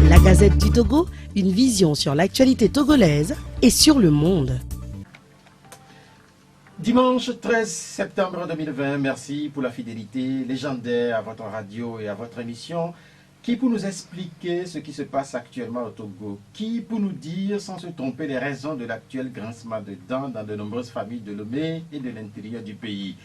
La Gazette du Togo, une vision sur l'actualité togolaise et sur le monde. Dimanche 13 septembre 2020, merci pour la fidélité légendaire à votre radio et à votre émission. Qui pour nous expliquer ce qui se passe actuellement au Togo? Qui pour nous dire sans se tromper les raisons de l'actuel grincement de dents dans de nombreuses familles de Lomé et de l'intérieur du pays?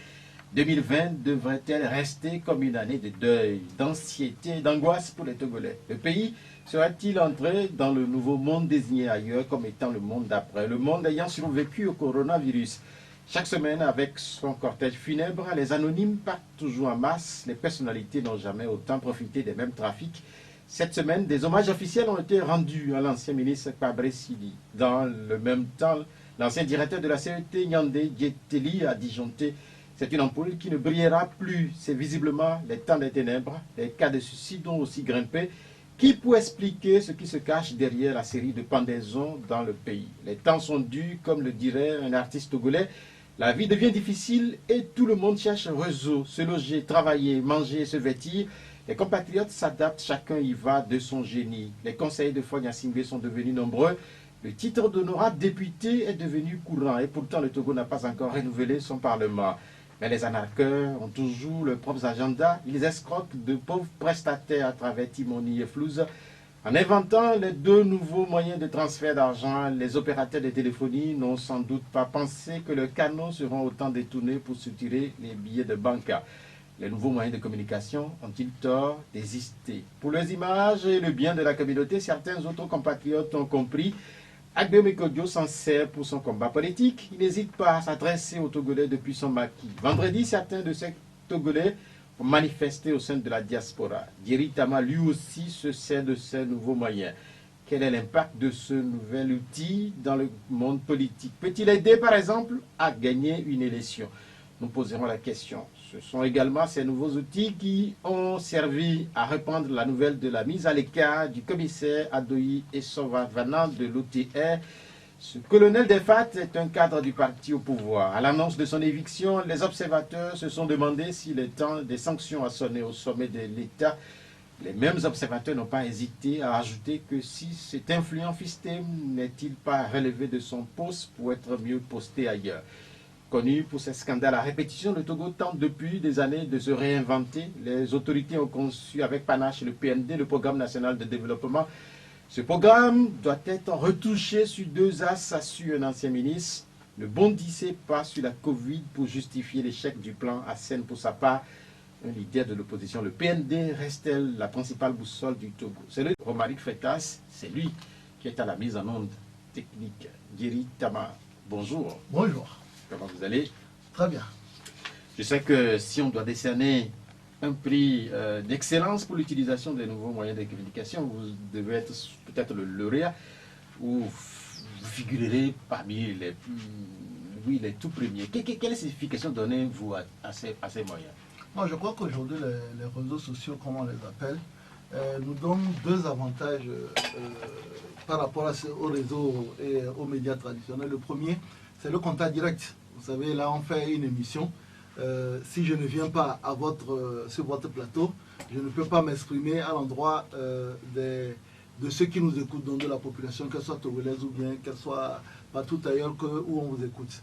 2020 devrait-elle rester comme une année de deuil, d'anxiété, d'angoisse pour les Togolais? Le pays serait-il entré dans le nouveau monde désigné ailleurs comme étant le monde d'après, le monde ayant survécu au coronavirus? Chaque semaine, avec son cortège funèbre, les anonymes partent toujours en masse. Les personnalités n'ont jamais autant profité des mêmes trafics. Cette semaine, des hommages officiels ont été rendus à l'ancien ministre Pabré Sili. Dans le même temps, l'ancien directeur de la CET, Nyandé Djeteli, a disjoncté: c'est une ampoule qui ne brillera plus. C'est visiblement les temps des ténèbres. Les cas de suicide ont aussi grimpé. Qui peut expliquer ce qui se cache derrière la série de pendaisons dans le pays? Les temps sont durs, comme le dirait un artiste togolais. La vie devient difficile et tout le monde cherche un réseau, se loger, travailler, manger, se vêtir. Les compatriotes s'adaptent, chacun y va de son génie. Les conseillers de Fogna Singbe sont devenus nombreux. Le titre d'honorable député est devenu courant et pourtant le Togo n'a pas encore renouvelé son parlement. Mais les anarcheurs ont toujours leurs propres agendas. Ils escroquent de pauvres prestataires à travers Timoni et Flouze. En inventant les deux nouveaux moyens de transfert d'argent, les opérateurs de téléphonie n'ont sans doute pas pensé que leurs canaux seront autant détournés pour soutirer les billets de banque. Les nouveaux moyens de communication ont-ils tort d'exister? Pour les images et le bien de la communauté, certains autres compatriotes ont compris. Agbe Mekodjo s'en sert pour son combat politique. Il n'hésite pas à s'adresser aux Togolais depuis son maquis. Vendredi, certains de ces Togolais ont manifesté au sein de la diaspora. Djeri Tama, lui aussi, se sert de ces nouveaux moyens. Quel est l'impact de ce nouvel outil dans le monde politique? Peut-il aider, par exemple, à gagner une élection? Nous poserons la question. Ce sont également ces nouveaux outils qui ont servi à répandre la nouvelle de la mise à l'écart du commissaire Adoyi Essova venant de l'OTR. Ce colonel des FAT est un cadre du parti au pouvoir. À l'annonce de son éviction, les observateurs se sont demandé s'il est temps des sanctions à sonner au sommet de l'État. Les mêmes observateurs n'ont pas hésité à ajouter que si cet influent fistem n'est-il pas relevé de son poste pour être mieux posté ailleurs. Connu pour ses scandales à répétition, le Togo tente depuis des années de se réinventer. Les autorités ont conçu avec panache le PND, le Programme national de développement. Ce programme doit être retouché sur deux axes, assure un ancien ministre. Ne bondissez pas sur la Covid pour justifier l'échec du plan Hassen pour sa part. Un leader de l'opposition, le PND, reste-t-elle la principale boussole du Togo? C'est le Romaric Fetas, c'est lui qui est à la mise en onde technique. Djeri Tama, bonjour. Bonjour. Comment vous allez? Très bien. Je sais que si on doit décerner un prix d'excellence pour l'utilisation des nouveaux moyens de communication, vous devez être peut-être le lauréat ou vous figurerez parmi les tout premiers. Quelle signification donnez-vous à ces moyens? Moi, je crois qu'aujourd'hui, les réseaux sociaux, comme on les appelle, nous donnent deux avantages par rapport aux réseaux et aux médias traditionnels. Le premier, c'est le contact direct. Vous savez, là, on fait une émission. Si je ne viens pas sur votre plateau, je ne peux pas m'exprimer à l'endroit de ceux qui nous écoutent, donc de la population, qu'elle soit togolaise ou bien qu'elle soit partout ailleurs où on vous écoute.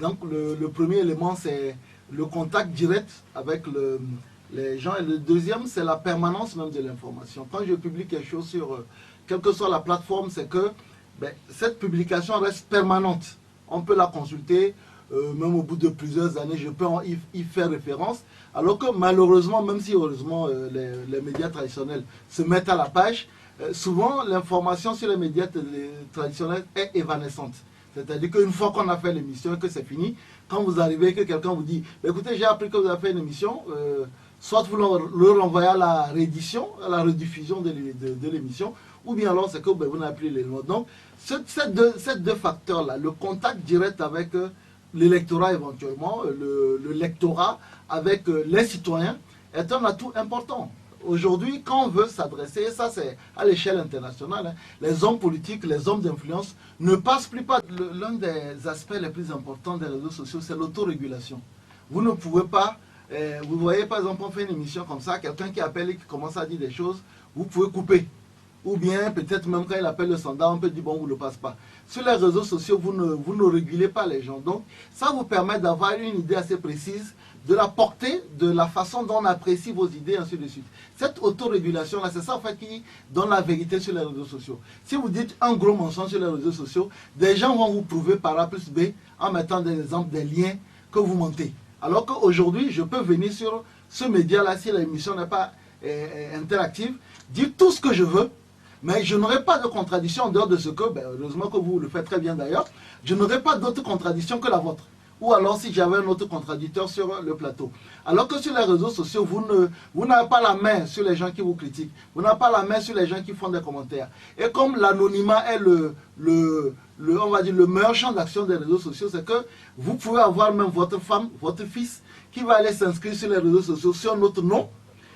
Donc le premier élément, c'est le contact direct avec les gens. Et le deuxième, c'est la permanence même de l'information. Quand je publie quelque chose sur quelle que soit la plateforme, c'est que cette publication reste permanente. On peut la consulter. Même au bout de plusieurs années, je peux y faire référence. Alors que malheureusement, même si heureusement les médias traditionnels se mettent à la page, souvent l'information sur les médias traditionnels est évanescente. C'est-à-dire qu'une fois qu'on a fait l'émission et que c'est fini, quand vous arrivez et que quelqu'un vous dit « Écoutez, j'ai appris que vous avez fait une émission », soit vous le renvoyez à la réédition, à la rediffusion de l'émission, ou bien alors c'est que vous n'avez plus les mots. Donc, ces deux facteurs-là, le contact direct avec l'électorat éventuellement, le lectorat avec les citoyens, est un atout important. Aujourd'hui, quand on veut s'adresser, et ça c'est à l'échelle internationale, les hommes politiques, les hommes d'influence ne passent plus par... L'un des aspects les plus importants des réseaux sociaux, c'est l'autorégulation. Vous ne pouvez pas... vous voyez par exemple, on fait une émission comme ça, quelqu'un qui appelle et qui commence à dire des choses, vous pouvez couper. Ou bien peut-être même quand il appelle le standard, on peut dire bon, vous ne le passe pas. Sur les réseaux sociaux, vous ne régulez pas les gens. Donc ça vous permet d'avoir une idée assez précise de la portée, de la façon dont on apprécie vos idées, ainsi de suite. Cette autorégulation-là, c'est ça en fait qui donne la vérité sur les réseaux sociaux. Si vous dites un gros mensonge sur les réseaux sociaux, des gens vont vous prouver par A plus B en mettant des exemples, des liens que vous mentez. Alors qu'aujourd'hui, je peux venir sur ce média-là, si l'émission n'est pas interactive, dire tout ce que je veux, mais je n'aurai pas de contradiction en dehors de ce que, heureusement que vous le faites très bien d'ailleurs, je n'aurai pas d'autre contradiction que la vôtre. Ou alors si j'avais un autre contradicteur sur le plateau. Alors que sur les réseaux sociaux, vous n'avez pas la main sur les gens qui vous critiquent. Vous n'avez pas la main sur les gens qui font des commentaires. Et comme l'anonymat est on va dire le meilleur champ d'action des réseaux sociaux, c'est que vous pouvez avoir même votre femme, votre fils, qui va aller s'inscrire sur les réseaux sociaux sur notre nom,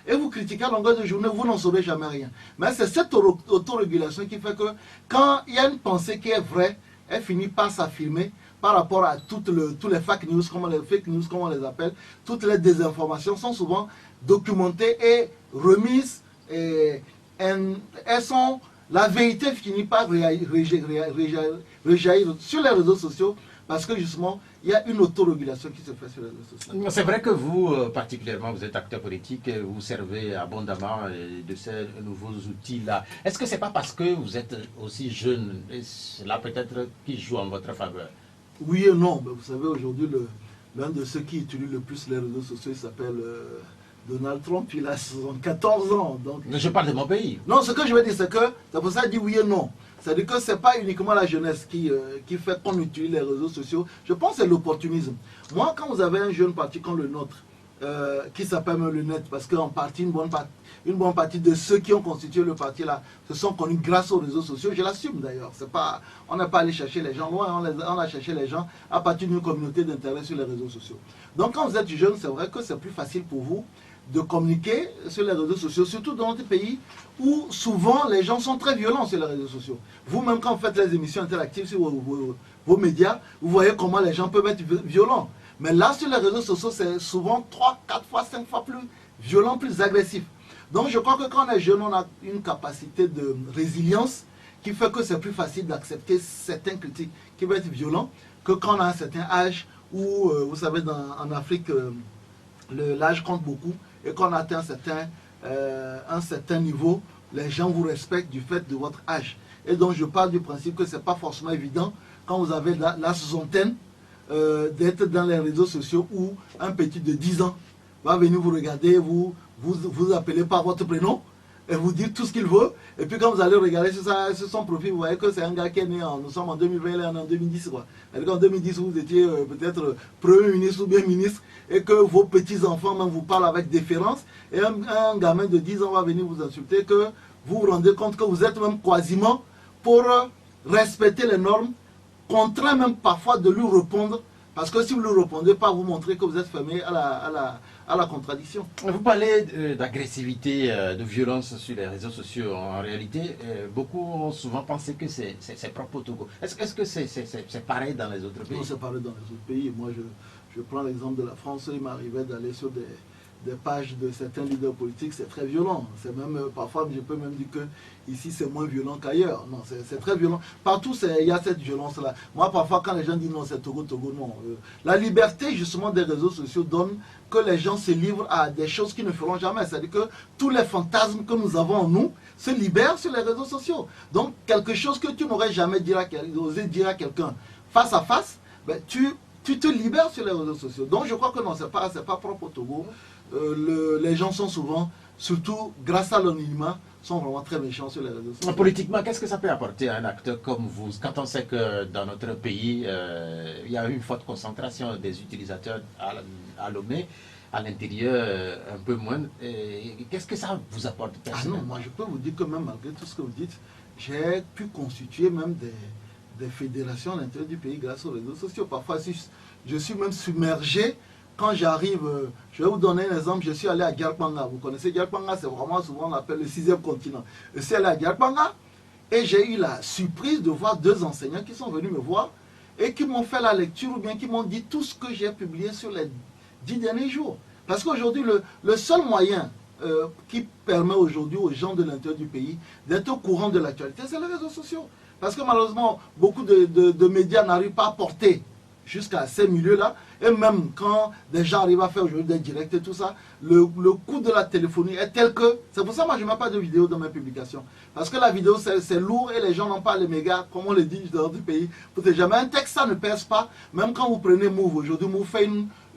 et vous critiquez à longueur de journée, vous n'en saurez jamais rien. Mais c'est cette autorégulation qui fait que quand il y a une pensée qui est vraie, elle finit par s'affirmer par rapport à tous les fake news, comme on les appelle. Toutes les désinformations sont souvent documentées et remises. Et la vérité finit par rejaillir sur les réseaux sociaux parce que justement, il y a une autorégulation qui se fait sur les réseaux sociaux. C'est vrai que vous, particulièrement, vous êtes acteur politique et vous servez abondamment de ces nouveaux outils-là. Est-ce que ce n'est pas parce que vous êtes aussi jeune, et cela peut-être qui joue en votre faveur? Oui et non. Vous savez, aujourd'hui, l'un de ceux qui utilisent le plus les réseaux sociaux, il s'appelle Donald Trump. Il a 74 ans. Donc... Mais je parle de mon pays. Non, ce que je veux dire, c'est que c'est pour ça que je dis oui et non. C'est-à-dire que ce n'est pas uniquement la jeunesse qui fait qu'on utilise les réseaux sociaux. Je pense que c'est l'opportunisme. Moi, quand vous avez un jeune parti comme le nôtre, qui s'appelle même le NET, parce qu'en partie, une bonne partie de ceux qui ont constitué le parti là se sont connus grâce aux réseaux sociaux. Je l'assume d'ailleurs. On n'a pas allé chercher les gens loin, on a cherché les gens à partir d'une communauté d'intérêt sur les réseaux sociaux. Donc quand vous êtes jeune, c'est vrai que c'est plus facile pour vous de communiquer sur les réseaux sociaux, surtout dans notre pays où souvent les gens sont très violents sur les réseaux sociaux. Vous-même, quand vous faites les émissions interactives sur vos médias, vous voyez comment les gens peuvent être violents. Mais là, sur les réseaux sociaux, c'est souvent 3, 4 fois, 5 fois plus violent, plus agressif. Donc je crois que quand on est jeune, on a une capacité de résilience qui fait que c'est plus facile d'accepter certaines critiques qui vont être violentes que quand on a un certain âge où, vous savez, en Afrique, l'âge compte beaucoup. Et quand on atteint un certain niveau, les gens vous respectent du fait de votre âge. Et donc je parle du principe que ce n'est pas forcément évident quand vous avez la soixantaine d'être dans les réseaux sociaux où un petit de 10 ans va venir vous regarder, vous appeler par votre prénom et vous dire tout ce qu'il veut. Et puis quand vous allez regarder sur son profil, vous voyez que c'est un gars qui est né nous sommes en 2020, il est en 2010. En 2010, vous étiez peut-être Premier ministre ou bien ministre et que vos petits-enfants même vous parlent avec déférence. Et un gamin de 10 ans va venir vous insulter, que vous vous rendez compte que vous êtes même quasiment pour respecter les normes, contraint même parfois de lui répondre. Parce que si vous ne lui répondez pas, vous montrez que vous êtes fermé à la contradiction. Vous parlez d'agressivité, de violence sur les réseaux sociaux. En réalité, beaucoup ont souvent pensé que c'est propre au Togo. Est-ce que c'est pareil dans les autres pays? Non, c'est pareil dans les autres pays. Moi, je prends l'exemple de la France. Il m'arrivait d'aller sur des pages de certains leaders politiques, c'est très violent. C'est même, parfois, je peux même dire que ici, c'est moins violent qu'ailleurs. Non, c'est très violent. Partout, il y a cette violence-là. Moi, parfois, quand les gens disent non, c'est Togo, non. La liberté, justement, des réseaux sociaux donne que les gens se livrent à des choses qu'ils ne feront jamais. C'est-à-dire que tous les fantasmes que nous avons en nous se libèrent sur les réseaux sociaux. Donc, quelque chose que tu n'aurais jamais osé dire à quelqu'un face à face, ben, tu te libères sur les réseaux sociaux. Donc, je crois que non, c'est pas propre au Togo. Les gens sont souvent, surtout grâce à l'anonymat, sont vraiment très méchants sur les réseaux sociaux. Politiquement, qu'est-ce que ça peut apporter à un acteur comme vous, quand on sait que dans notre pays, il y a une forte concentration des utilisateurs à Lomé, à l'intérieur un peu moins. Qu'est-ce que ça vous apporte personnellement? Ah non, moi je peux vous dire que même malgré tout ce que vous dites, j'ai pu constituer même des fédérations à l'intérieur du pays grâce aux réseaux sociaux. Parfois, je suis même submergé. Quand j'arrive, je vais vous donner un exemple, je suis allé à Gyarpanga. Vous connaissez Gyarpanga, c'est vraiment souvent on appelle le 6e continent. Je suis allé à Gyarpanga et j'ai eu la surprise de voir 2 enseignants qui sont venus me voir et qui m'ont fait la lecture ou bien qui m'ont dit tout ce que j'ai publié sur les 10 derniers jours. Parce qu'aujourd'hui, le seul moyen qui permet aujourd'hui aux gens de l'intérieur du pays d'être au courant de l'actualité, c'est les réseaux sociaux. Parce que malheureusement, beaucoup de médias n'arrivent pas à porter jusqu'à ces milieux-là. Et même quand des gens arrivent à faire aujourd'hui des directs et tout ça, le coût de la téléphonie est tel que... C'est pour ça que moi je ne mets pas de vidéo dans mes publications. Parce que la vidéo c'est lourd et les gens n'ont pas les mégas, comme on le dit dans du pays. Jamais un texte, ça ne pèse pas. Même quand vous prenez Move, aujourd'hui Move fait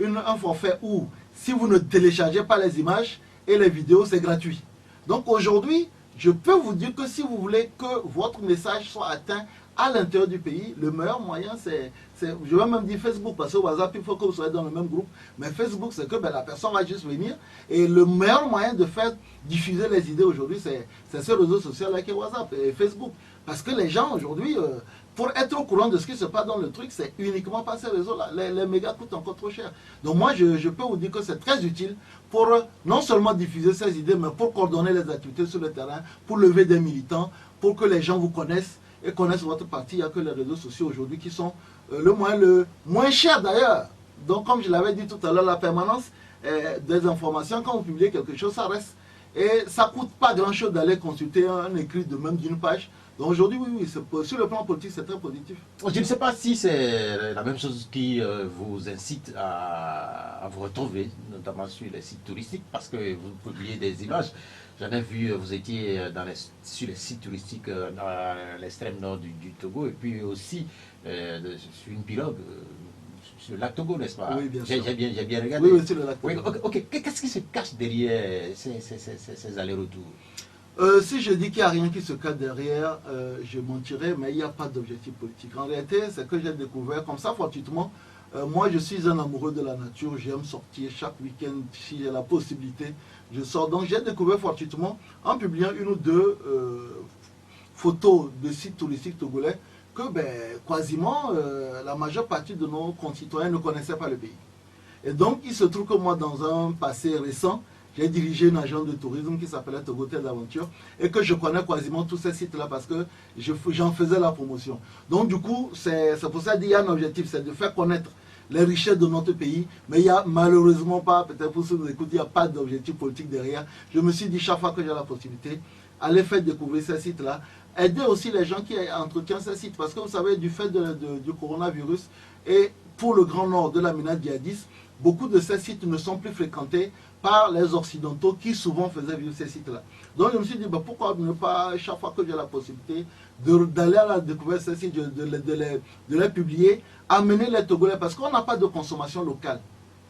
un forfait où si vous ne téléchargez pas les images et les vidéos, c'est gratuit. Donc aujourd'hui, je peux vous dire que si vous voulez que votre message soit atteint à l'intérieur du pays, le meilleur moyen, c'est, je vais même dire Facebook, parce que WhatsApp, il faut que vous soyez dans le même groupe. Mais Facebook, c'est que la personne va juste venir. Et le meilleur moyen de faire diffuser les idées aujourd'hui, c'est ce réseau social-là qui est WhatsApp et Facebook. Parce que les gens aujourd'hui, pour être au courant de ce qui se passe dans le truc, c'est uniquement par ces réseaux-là. Les mégas coûtent encore trop cher. Donc moi, je peux vous dire que c'est très utile pour non seulement diffuser ces idées, mais pour coordonner les activités sur le terrain, pour lever des militants, pour que les gens vous connaissent et connaissent votre parti. Il n'y a que les réseaux sociaux aujourd'hui qui sont le moins cher d'ailleurs. Donc comme je l'avais dit tout à l'heure, la permanence des informations, quand vous publiez quelque chose, ça reste. Et ça ne coûte pas grand-chose d'aller consulter un écrit de même d'une page. Donc aujourd'hui, oui, sur le plan politique, c'est très positif. Je ne sais pas si c'est la même chose qui vous incite à vous retrouver, notamment sur les sites touristiques, parce que vous publiez des images. J'en ai vu, vous étiez sur les sites touristiques dans l'extrême nord du Togo, et puis aussi sur une pirogue, sur le lac Togo, n'est-ce pas? Oui, bien sûr. J'ai bien regardé. Oui, sur le lac Togo. Oui, ok. Qu'est-ce qui se cache derrière ces allers-retours? Si je dis qu'il n'y a rien qui se cache derrière, je mentirais, mais il n'y a pas d'objectif politique. En réalité, c'est que j'ai découvert comme ça fortuitement. Moi, je suis un amoureux de la nature, j'aime sortir chaque week-end si j'ai la possibilité. Je sors. Donc, j'ai découvert fortuitement, en publiant une ou deux photos de sites touristiques togolais, que quasiment la majeure partie de nos concitoyens ne connaissaient pas le pays. Et donc, il se trouve que moi, dans un passé récent, j'ai dirigé une agence de tourisme qui s'appelait Togo Terre d'Aventure et que je connais quasiment tous ces sites-là parce que j'en faisais la promotion. Donc du coup, c'est pour ça qu'il y a un objectif, c'est de faire connaître les richesses de notre pays, mais il n'y a malheureusement pas, peut-être pour ceux qui nous écoutent, il n'y a pas d'objectif politique derrière. Je me suis dit chaque fois que j'ai la possibilité, aller faire découvrir ces sites-là, aider aussi les gens qui entretiennent ces sites, parce que vous savez, du fait du coronavirus et pour le Grand Nord de la menace djihadiste, beaucoup de ces sites ne sont plus fréquentés par les Occidentaux qui souvent faisaient vivre ces sites-là. Donc je me suis dit, pourquoi ne pas, chaque fois que j'ai la possibilité d'aller à la découverte de ces sites, de les publier, amener les Togolais, parce qu'on n'a pas de consommation locale.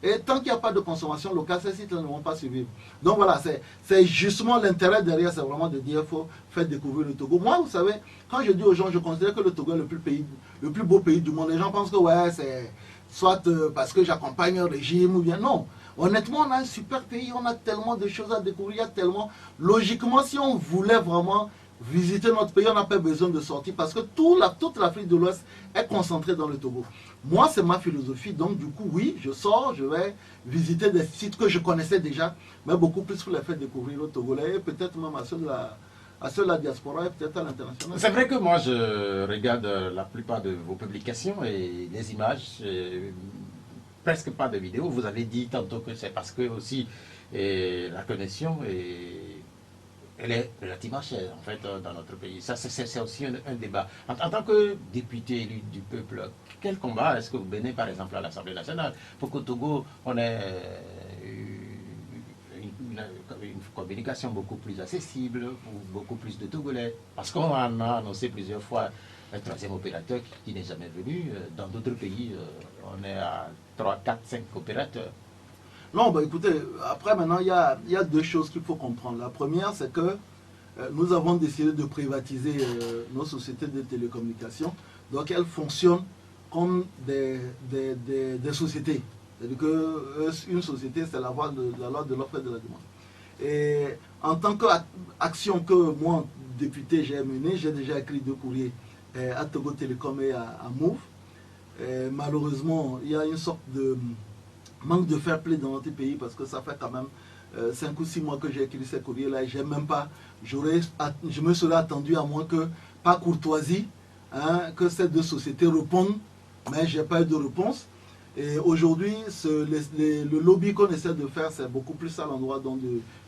Et tant qu'il n'y a pas de consommation locale, ces sites-là ne vont pas survivre. Donc voilà, c'est justement l'intérêt derrière, c'est vraiment de dire qu'il faut faire découvrir le Togo. Moi, vous savez, quand je dis aux gens, je considère que le Togo est le plus beau pays du monde. Les gens pensent que ouais, c'est soit parce que j'accompagne un régime ou bien non. Honnêtement, on a un super pays, on a tellement de choses à découvrir, il y a tellement... Logiquement, si on voulait vraiment visiter notre pays, on n'a pas besoin de sortir parce que toute l'Afrique de l'Ouest est concentrée dans le Togo. Moi, c'est ma philosophie, donc du coup, oui, je sors, je vais visiter des sites que je connaissais déjà, mais beaucoup plus pour les faire découvrir au Togolais, et peut-être même à ceux de la diaspora et peut-être à l'international. C'est vrai que moi, je regarde la plupart de vos publications et les images... presque pas de vidéos. Vous avez dit tantôt que c'est parce que aussi la connexion elle est relativement chère en fait dans notre pays. Ça c'est aussi un débat. En tant que député élu du peuple, quel combat est-ce que vous menez par exemple à l'Assemblée nationale pour qu'au Togo on ait une communication beaucoup plus accessible pour beaucoup plus de Togolais? Parce qu'on en a annoncé plusieurs fois un troisième opérateur qui n'est jamais venu. Dans d'autres pays, on est à 3, 4, 5 opérateurs. Non, écoutez, après maintenant, il y a deux choses qu'il faut comprendre. La première, c'est que nous avons décidé de privatiser nos sociétés de télécommunications. Donc elles fonctionnent comme des sociétés. C'est-à-dire qu'une société, c'est la loi de l'offre et de la demande. Et en tant qu'action que moi, député, j'ai menée, j'ai déjà écrit 2 courriers à Togo Télécom et à Move. Et malheureusement, il y a une sorte de manque de fair play dans notre pays parce que ça fait quand même 5 ou 6 mois que j'ai écrit ces courriers-là et j'ai même pas, je me serais attendu à moins que, par courtoisie, que ces 2 sociétés répondent, mais je n'ai pas eu de réponse. Et aujourd'hui, le lobby qu'on essaie de faire, c'est beaucoup plus à l'endroit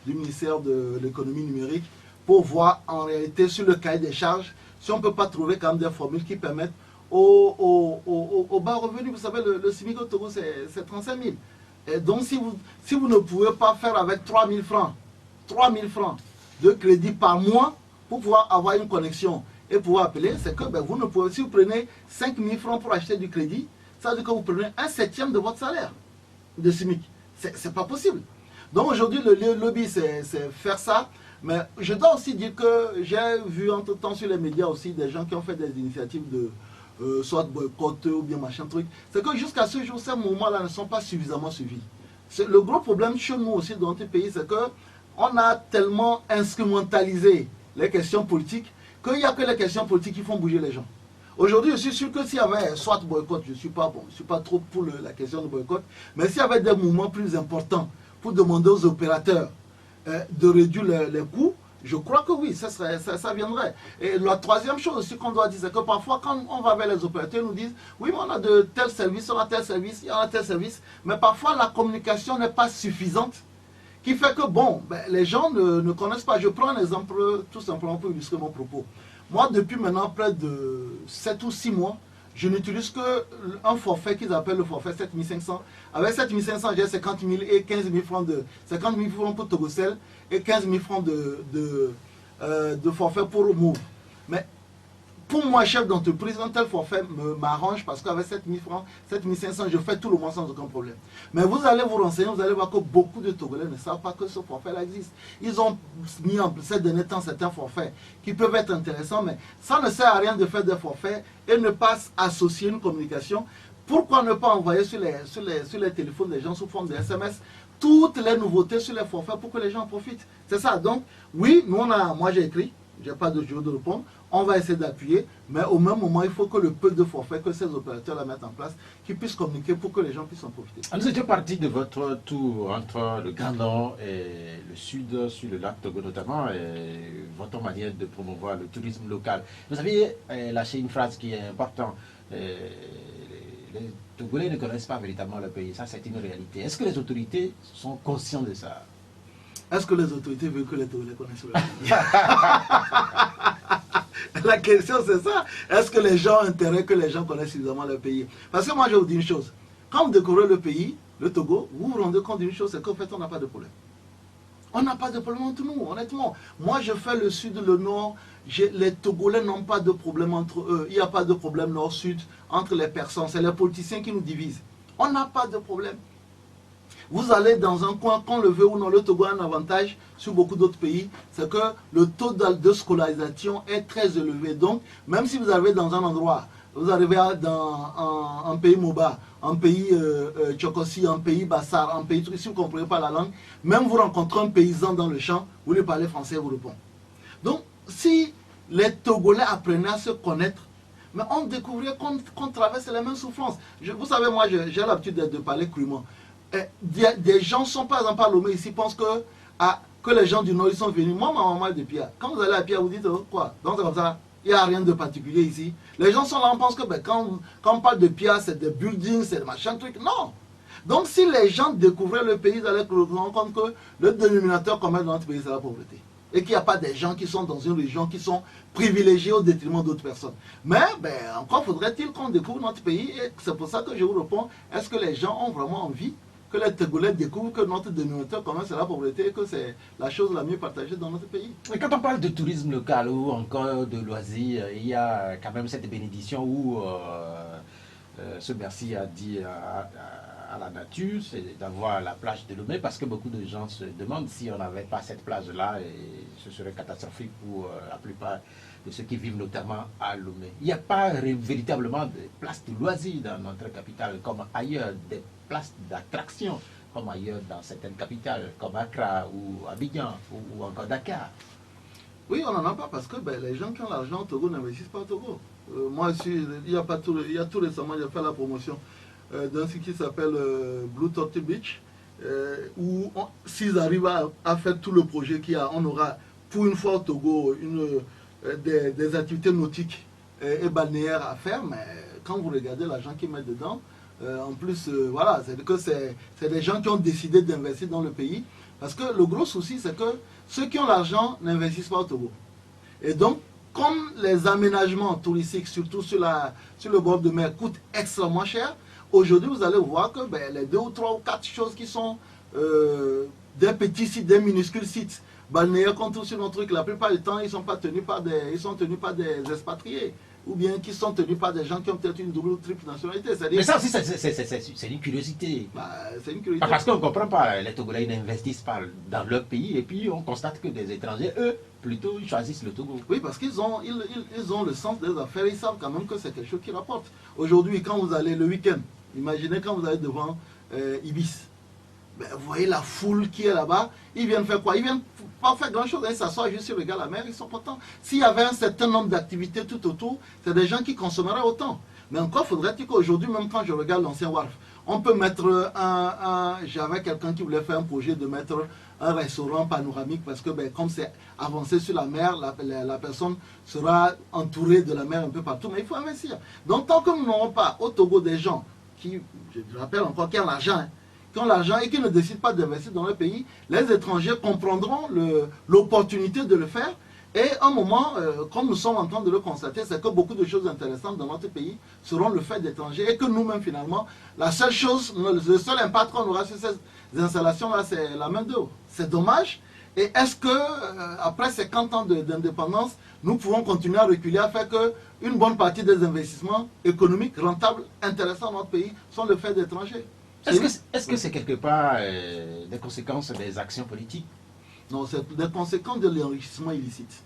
du ministère de l'économie numérique pour voir en réalité sur le cahier des charges si on ne peut pas trouver quand même des formules qui permettent aux bas revenus. Vous savez, le SMIC au Togo, c'est 35 000. Et donc, si vous ne pouvez pas faire avec 3 000 francs de crédit par mois pour pouvoir avoir une connexion et pouvoir appeler, c'est que vous ne pouvez, si vous prenez 5 000 francs pour acheter du crédit, ça veut dire que vous prenez 1/7 de votre salaire de SMIC. C'est pas possible. Donc aujourd'hui, le lobby, c'est faire ça. Mais je dois aussi dire que j'ai vu entre-temps sur les médias aussi des gens qui ont fait des initiatives de soit boycott ou bien machin truc. C'est que jusqu'à ce jour, ces mouvements-là ne sont pas suffisamment suivis. Le gros problème chez nous aussi dans notre pays, c'est qu'on a tellement instrumentalisé les questions politiques qu'il n'y a que les questions politiques qui font bouger les gens. Aujourd'hui, je suis sûr que s'il y avait soit boycott, je ne suis pas trop pour la question de boycott, mais s'il y avait des mouvements plus importants pour demander aux opérateurs de réduire les coûts, je crois que oui, ça viendrait. Et la troisième chose aussi qu'on doit dire, c'est que parfois quand on va vers les opérateurs, ils nous disent, oui, mais on a de tel service, on a tel service, on a tel service, mais parfois la communication n'est pas suffisante, qui fait que, bon, les gens ne connaissent pas. Je prends un exemple tout simplement pour illustrer mon propos. Moi, depuis maintenant près de 7 ou 6 mois, je n'utilise qu'un forfait qu'ils appellent le forfait 7500. Avec 7500, j'ai 50 000 et 15 000 francs 50 000 francs pour Togocel et 15 000 francs de forfait pour Move. Mais pour moi, chef d'entreprise, un tel forfait m'arrange parce qu'avec 7 000 francs, 7 500, je fais tout le mois sans aucun problème. Mais vous allez vous renseigner, vous allez voir que beaucoup de Togolais ne savent pas que ce forfait-là existe. Ils ont mis en place ces derniers temps certains forfaits qui peuvent être intéressants, mais ça ne sert à rien de faire des forfaits et ne pas associer une communication. Pourquoi ne pas envoyer sur les téléphones des gens sous forme de SMS toutes les nouveautés sur les forfaits pour que les gens en profitent? C'est ça. Donc, oui, moi j'ai écrit, je n'ai pas de jour de répondre. On va essayer d'appuyer, mais au même moment, il faut que le peu de forfaits que ces opérateurs la mettent en place, qu'ils puissent communiquer pour que les gens puissent en profiter. Nous étions partis de votre tour entre le Grand Nord et le Sud, sur le lac Togo notamment, et votre manière de promouvoir le tourisme local. Vous avez lâché une phrase qui est importante. Les Togolais ne connaissent pas véritablement le pays, ça c'est une réalité. Est-ce que les autorités sont conscientes de ça? Est-ce que les autorités veulent que les Togolais connaissent le pays? La question c'est ça. Est-ce que les gens ont intérêt que les gens connaissent suffisamment le pays? Parce que moi je vous dis une chose. Quand vous découvrez le pays, le Togo, vous vous rendez compte d'une chose, c'est qu'en fait on n'a pas de problème. On n'a pas de problème entre nous, honnêtement. Moi je fais le Sud, le Nord. Les Togolais n'ont pas de problème entre eux. Il n'y a pas de problème Nord-Sud entre les personnes. C'est les politiciens qui nous divisent. On n'a pas de problème. Vous allez dans un coin, qu'on le veut ou non, le Togo a un avantage sur beaucoup d'autres pays, c'est que le taux de scolarisation est très élevé. Donc, même si vous arrivez dans un endroit, vous arrivez dans un pays Moba, un pays Tchokossi, un pays Bassar, un pays, si vous ne comprenez pas la langue, même vous rencontrez un paysan dans le champ, vous lui parlez français, vous répond. Donc, si les Togolais apprenaient à se connaître, mais on découvrait qu'on traverse les mêmes souffrances. Vous savez, moi, j'ai l'habitude de parler crûment. Des gens sont par exemple à Lomé ici, pensent que les gens du Nord ils sont venus. Moi, ma maman est de Pia. Quand vous allez à Pia, vous dites quoi? Donc c'est comme ça, il n'y a rien de particulier ici. Les gens sont là, on pense que quand on parle de Pia, c'est des buildings, c'est des machins, trucs. Non. Donc si les gens découvraient le pays, ils allaient se rendre compte que le dénominateur commun dans notre pays, c'est la pauvreté. Et qu'il n'y a pas des gens qui sont dans une région qui sont privilégiés au détriment d'autres personnes. Mais encore faudrait-il qu'on découvre notre pays. Et c'est pour ça que je vous réponds, est-ce que les gens ont vraiment envie que les Togolais découvrent que notre dénominateur commun c'est la pauvreté et que c'est la chose la mieux partagée dans notre pays? Et quand on parle de tourisme local ou encore de loisirs, il y a quand même cette bénédiction où ce merci a dit à la nature, c'est d'avoir la plage de Lomé, parce que beaucoup de gens se demandent si on n'avait pas cette plage-là, et ce serait catastrophique pour la plupart de ceux qui vivent notamment à Lomé. Il n'y a pas véritablement de places de loisirs dans notre capitale comme ailleurs, des places d'attraction comme ailleurs dans certaines capitales comme Accra ou Abidjan ou encore Dakar. Oui, on n'en a pas parce que les gens qui ont l'argent au Togo n'investissent pas au Togo. Moi, il y a tout récemment, j'ai fait la promotion d'un site qui s'appelle Blue Tortue Beach, où s'ils arrivent à faire tout le projet qu'il y a, on aura pour une fois au Togo des activités nautiques et balnéaires à faire, mais quand vous regardez l'argent qu'ils mettent dedans, En plus, voilà, c'est que c'est des gens qui ont décidé d'investir dans le pays. Parce que le gros souci, c'est que ceux qui ont l'argent n'investissent pas au Togo. Et donc, comme les aménagements touristiques, surtout sur le bord de mer, coûtent extrêmement cher, aujourd'hui, vous allez voir que les 2 ou 3 ou 4 choses qui sont des petits sites, des minuscules sites balnéaires qu'on trouve sur notre truc, la plupart du temps, ils sont tenus par des expatriés. Ou bien qui sont tenus par des gens qui ont peut-être une double ou triple nationalité. Mais ça aussi, c'est une curiosité. C'est une curiosité. Parce qu'on ne comprend pas, les Togolais n'investissent pas dans leur pays et puis on constate que des étrangers, eux, plutôt, ils choisissent le Togo. Oui, parce qu'ils ont le sens des affaires, ils savent quand même que c'est quelque chose qui rapporte. Aujourd'hui, quand vous allez le week-end, imaginez quand vous allez devant Ibis, vous voyez la foule qui est là-bas, ils viennent faire quoi? Ils viennent pas faire grand-chose, ils s'assoient juste, ils regardent la mer, ils sont contents. S'il y avait un certain nombre d'activités tout autour, c'est des gens qui consommeraient autant. Mais encore faudrait-il qu'aujourd'hui, même quand je regarde l'ancien Wharf, on peut mettre j'avais quelqu'un qui voulait faire un projet de mettre un restaurant panoramique parce que comme c'est avancé sur la mer, la personne sera entourée de la mer un peu partout, mais il faut investir. Donc tant que nous n'aurons pas au Togo des gens qui, je rappelle encore, qui ont l'argent, et qui ne décident pas d'investir dans le pays, les étrangers comprendront l'opportunité de le faire. Et un moment, comme nous sommes en train de le constater, c'est que beaucoup de choses intéressantes dans notre pays seront le fait d'étrangers et que nous-mêmes, finalement, la seule chose, le seul impact qu'on aura sur ces installations-là, c'est la main-d'œuvre. C'est dommage. Et est-ce que, après 50 ans d'indépendance, nous pouvons continuer à reculer, à faire qu'une bonne partie des investissements économiques, rentables, intéressants dans notre pays sont le fait d'étrangers? Est-ce que c'est quelque part des conséquences des actions politiques? Non, c'est des conséquences de l'enrichissement illicite.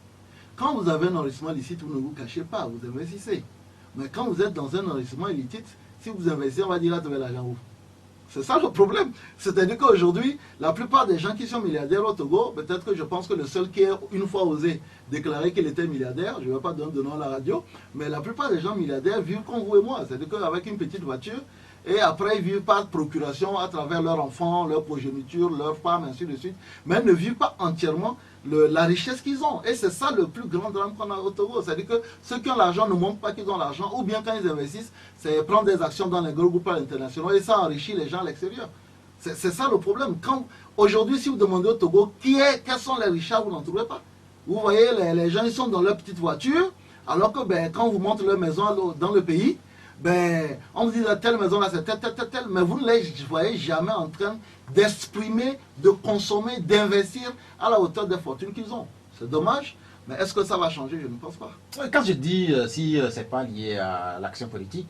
Quand vous avez un enrichissement illicite, vous ne vous cachez pas, vous investissez. Mais quand vous êtes dans un enrichissement illicite, si vous investissez, on va dire là, tu veux l'argent où? C'est ça le problème. C'est-à-dire qu'aujourd'hui, la plupart des gens qui sont milliardaires au Togo, peut-être que je pense que le seul qui a une fois osé déclarer qu'il était milliardaire, je ne vais pas donner de nom à la radio, mais la plupart des gens milliardaires vivent comme vous et moi. C'est-à-dire qu'avec une petite voiture, et après ils vivent par procuration à travers leurs enfants, leur progéniture, leurs femmes, ainsi de suite, mais ils ne vivent pas entièrement la richesse qu'ils ont. Et c'est ça le plus grand drame qu'on a au Togo. C'est-à-dire que ceux qui ont l'argent ne montrent pas qu'ils ont l'argent, ou bien quand ils investissent, c'est prendre des actions dans les gros groupes internationaux et ça enrichit les gens à l'extérieur. C'est ça le problème. Aujourd'hui, si vous demandez au Togo quels sont les richards, vous n'en trouvez pas. Vous voyez, les gens ils sont dans leur petite voiture, alors que quand on vous montre leur maison dans le pays, on vous dit telle maison là c'est telle, mais vous ne les voyez jamais en train d'exprimer, de consommer, d'investir à la hauteur des fortunes qu'ils ont. C'est dommage, mais est-ce que ça va changer? Je ne pense pas. Quand je dis si c'est pas lié à l'action politique,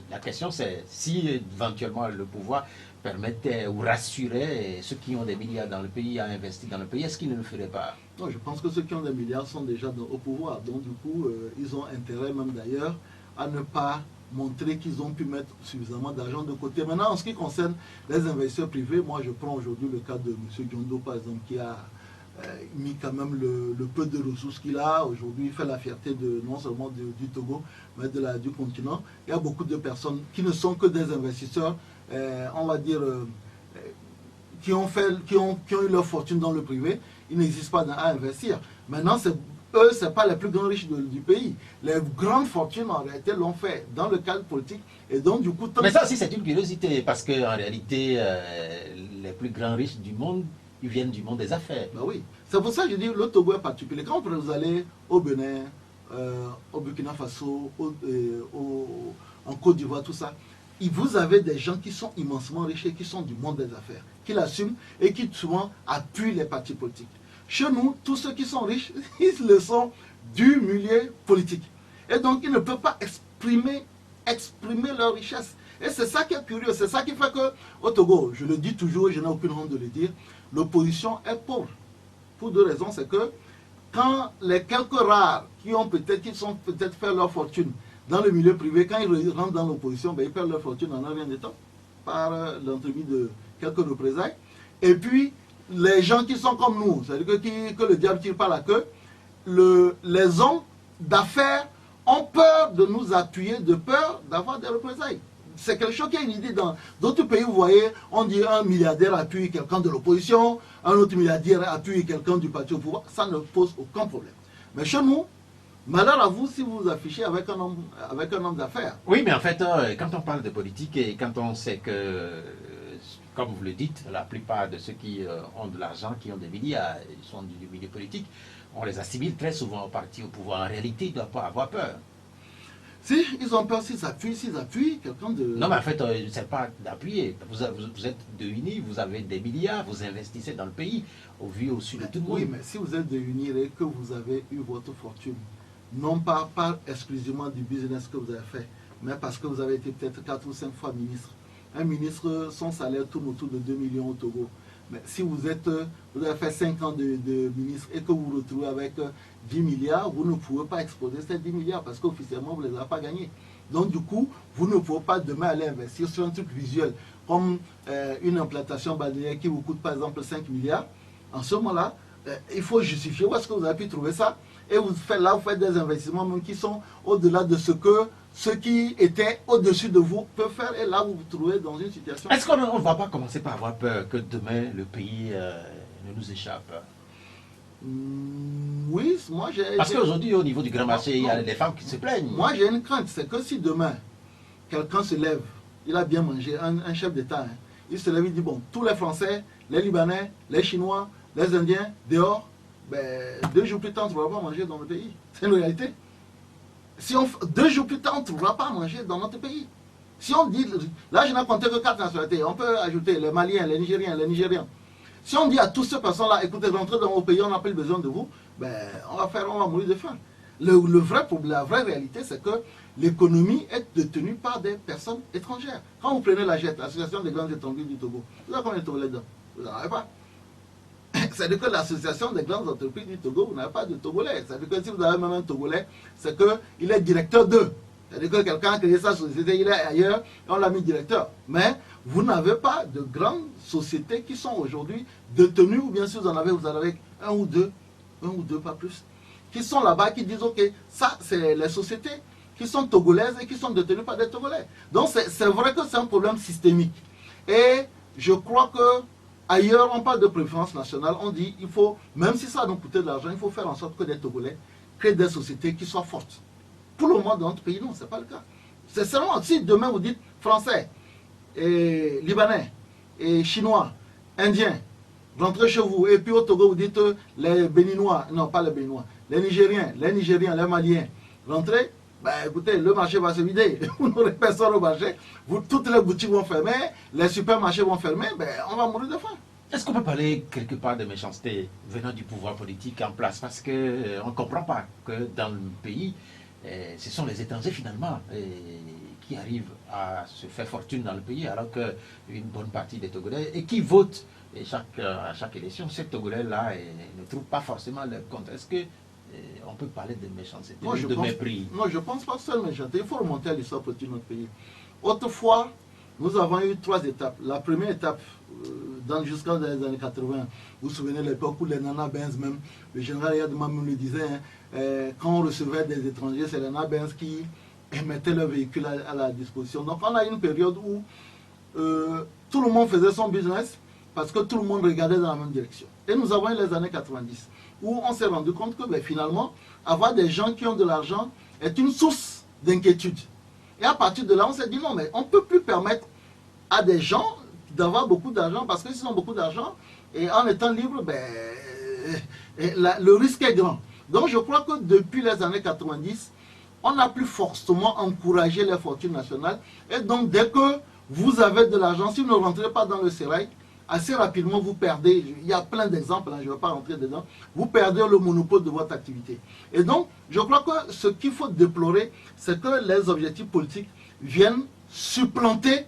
la question c'est si éventuellement le pouvoir permettait ou rassurait ceux qui ont des milliards dans le pays à investir dans le pays, est-ce qu'ils ne le feraient pas? Non, je pense que ceux qui ont des milliards sont déjà au pouvoir, donc du coup ils ont intérêt même d'ailleurs à ne pas montrer qu'ils ont pu mettre suffisamment d'argent de côté. Maintenant, en ce qui concerne les investisseurs privés, moi je prends aujourd'hui le cas de M. Diondo, par exemple, qui a mis quand même le peu de ressources qu'il a. Aujourd'hui, il fait la fierté non seulement du Togo, mais du continent. Il y a beaucoup de personnes qui ne sont que des investisseurs, on va dire, qui ont eu leur fortune dans le privé. Ils n'existent pas à investir. Maintenant, eux, ce n'est pas les plus grands riches du pays. Les grandes fortunes, en réalité, l'ont fait dans le cadre politique. Et donc, du coup... Mais ça aussi, c'est une curiosité, parce qu'en réalité, les plus grands riches du monde, ils viennent du monde des affaires. Ben oui. C'est pour ça que je dis le Togo est particulier. Quand vous allez au Bénin, au Burkina Faso, en Côte d'Ivoire, tout ça, vous avez des gens qui sont immensement riches et qui sont du monde des affaires, qui l'assument et qui souvent appuient les partis politiques. Chez nous, tous ceux qui sont riches, ils le sont du milieu politique. Et donc, ils ne peuvent pas exprimer leur richesse. Et c'est ça qui est curieux. C'est ça qui fait qu'au Togo, je le dis toujours et je n'ai aucune honte de le dire, l'opposition est pauvre. Pour deux raisons. C'est que quand les quelques rares qui sont peut-être fait leur fortune dans le milieu privé, quand ils rentrent dans l'opposition, ils perdent leur fortune en un rien de temps par l'entremise de quelques représailles. Et puis, les gens qui sont comme nous, c'est-à-dire que le diable tire par la queue, les hommes d'affaires ont peur de nous appuyer, de peur d'avoir des représailles. C'est quelque chose qui a une idée. Dans d'autres pays, vous voyez, on dit un milliardaire appuie quelqu'un de l'opposition, un autre milliardaire appuie quelqu'un du parti au pouvoir. Ça ne pose aucun problème. Mais chez nous, Malheur à vous si vous vous affichez avec un homme d'affaires. Oui, mais en fait, quand on parle de politique et quand on sait que, comme vous le dites, la plupart de ceux qui ont de l'argent, qui ont des milliards, ils sont du milieu politique, on les assimile très souvent au parti au pouvoir. En réalité, ils ne doivent pas avoir peur. Si, ils ont peur s'ils appuient quelqu'un de... Non, mais en fait, c'est pas d'appuyer. Vous êtes de unis, vous avez des milliards, vous investissez dans le pays, au vu, au su de tout le monde. Oui, mais si vous êtes de unir et que vous avez eu votre fortune, non pas exclusivement du business que vous avez fait, mais parce que vous avez été peut-être 4 ou 5 fois ministre. Un ministre, son salaire tourne autour de 2 millions au Togo. Mais si vous avez fait 5 ans de ministre et que vous vous retrouvez avec 10 milliards, vous ne pouvez pas exposer ces 10 milliards parce qu'officiellement, vous ne les avez pas gagnés. Donc du coup, vous ne pouvez pas demain aller investir sur un truc visuel, comme une implantation balnéaire qui vous coûte par exemple 5 milliards. En ce moment-là, il faut justifier où est-ce que vous avez pu trouver ça. Et vous faites des investissements même qui sont au-delà de ce que ceux qui étaient au-dessus de vous peuvent faire. Et là, vous vous trouvez dans une situation... Est-ce qu'on ne va pas commencer par avoir peur que demain, le pays ne nous échappe? Oui, moi j'ai... Parce qu'aujourd'hui, au niveau du grand marché, il y a des femmes qui se plaignent. Moi, j'ai une crainte, c'est que si demain, quelqu'un se lève, il a bien mangé, un chef d'État, hein, il se lève, il dit, bon, tous les Français, les Libanais, les Chinois, les Indiens, dehors, ben, 2 jours plus tard, on ne pourra pas manger dans le pays. C'est une réalité. Si 2 jours plus tard, on ne pourra pas manger dans notre pays. Si on dit, là je n'ai compté que 4 nationalités, on peut ajouter les Maliens, les Nigériens, les Nigériens. Si on dit à toutes ces personnes-là, écoutez, rentrez dans vos pays, on n'a plus besoin de vous, ben, on va mourir de faim. Le vrai problème, la vraie réalité, c'est que l'économie est détenue par des personnes étrangères. Quand vous prenez la JET, l'Association des grandes entreprises du Togo, vous avez combien de Togolais dedans? Vous n'en avez pas. C'est-à-dire que l'association des grandes entreprises du Togo, vous n'avez pas de Togolais. C'est-à-dire que si vous avez même un Togolais, c'est qu'il est directeur d'eux. C'est-à-dire que quelqu'un a créé sa société, il est ailleurs, et on l'a mis directeur. Mais vous n'avez pas de grandes sociétés qui sont aujourd'hui détenues, ou bien si vous en avez un ou deux, pas plus, qui sont là-bas, qui disent, ok, ça c'est les sociétés qui sont togolaises et qui sont détenues par des Togolais. Donc c'est vrai que c'est un problème systémique. Et je crois que ailleurs, on parle de préférence nationale, on dit il faut, même si ça va nous coûter de l'argent, il faut faire en sorte que des Togolais créent des sociétés qui soient fortes. Pour le moment, dans notre pays, non, ce n'est pas le cas. C'est seulement si demain vous dites français, et libanais, et chinois, indiens, rentrez chez vous, et puis au Togo, vous dites les béninois, non pas les béninois, les Nigériens, les Maliens, rentrez, ben, écoutez, le marché va se vider, vous n'aurez personne au marché, toutes les boutiques vont fermer, les supermarchés vont fermer, ben, on va mourir de faim. Est-ce qu'on peut parler quelque part de méchanceté venant du pouvoir politique en place? Parce qu'on ne comprend pas que dans le pays, ce sont les étrangers finalement qui arrivent à se faire fortune dans le pays, alors qu'une bonne partie des Togolais, et qui votent à chaque élection, ces Togolais-là ne trouvent pas forcément leur compte. Est-ce que on peut parler de méchanceté, de mépris? Non, je ne pense pas seul méchanceté. Il faut remonter à l'histoire politique de notre pays. Autrefois, nous avons eu 3 étapes. La première étape, jusqu'en les années 80, vous vous souvenez de l'époque où les Nana Benz, même, le général Yadma me le disait, hein, quand on recevait des étrangers, c'est les Nana Benz qui mettaient leur véhicule à la disposition. Donc on a eu une période où tout le monde faisait son business parce que tout le monde regardait dans la même direction. Et nous avons eu les années 90, où on s'est rendu compte que ben, finalement, avoir des gens qui ont de l'argent est une source d'inquiétude. Et à partir de là, on s'est dit non, mais on ne peut plus permettre à des gens d'avoir beaucoup d'argent, parce que s'ils ont beaucoup d'argent, et en étant libre, ben, le risque est grand. Donc je crois que depuis les années 90, on n'a plus forcément encouragé les fortunes nationales. Et donc dès que vous avez de l'argent, si vous ne rentrez pas dans le sérail, assez rapidement vous perdez, il y a plein d'exemples, hein, je ne vais pas rentrer dedans, vous perdez le monopole de votre activité. Et donc, je crois que ce qu'il faut déplorer, c'est que les objectifs politiques viennent supplanter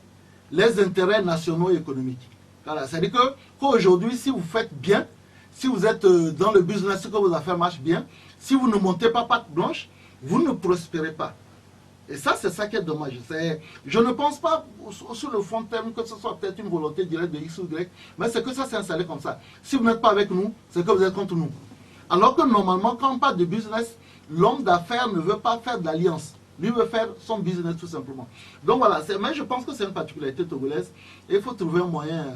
les intérêts nationaux et économiques. Voilà, c'est-à-dire qu'aujourd'hui, si vous faites bien, si vous êtes dans le business, que vos affaires marchent bien, si vous ne montez pas patte blanche, vous ne prospérez pas. Et ça, c'est ça qui est dommage. Je ne pense pas, sur le fond de terme, que ce soit peut-être une volonté directe de X ou Y, mais c'est que ça s'est installé comme ça. Si vous n'êtes pas avec nous, c'est que vous êtes contre nous. Alors que normalement, quand on parle de business, l'homme d'affaires ne veut pas faire de l'alliance. Lui veut faire son business tout simplement. Donc voilà, mais je pense que c'est une particularité togolaise. Et il faut trouver un moyen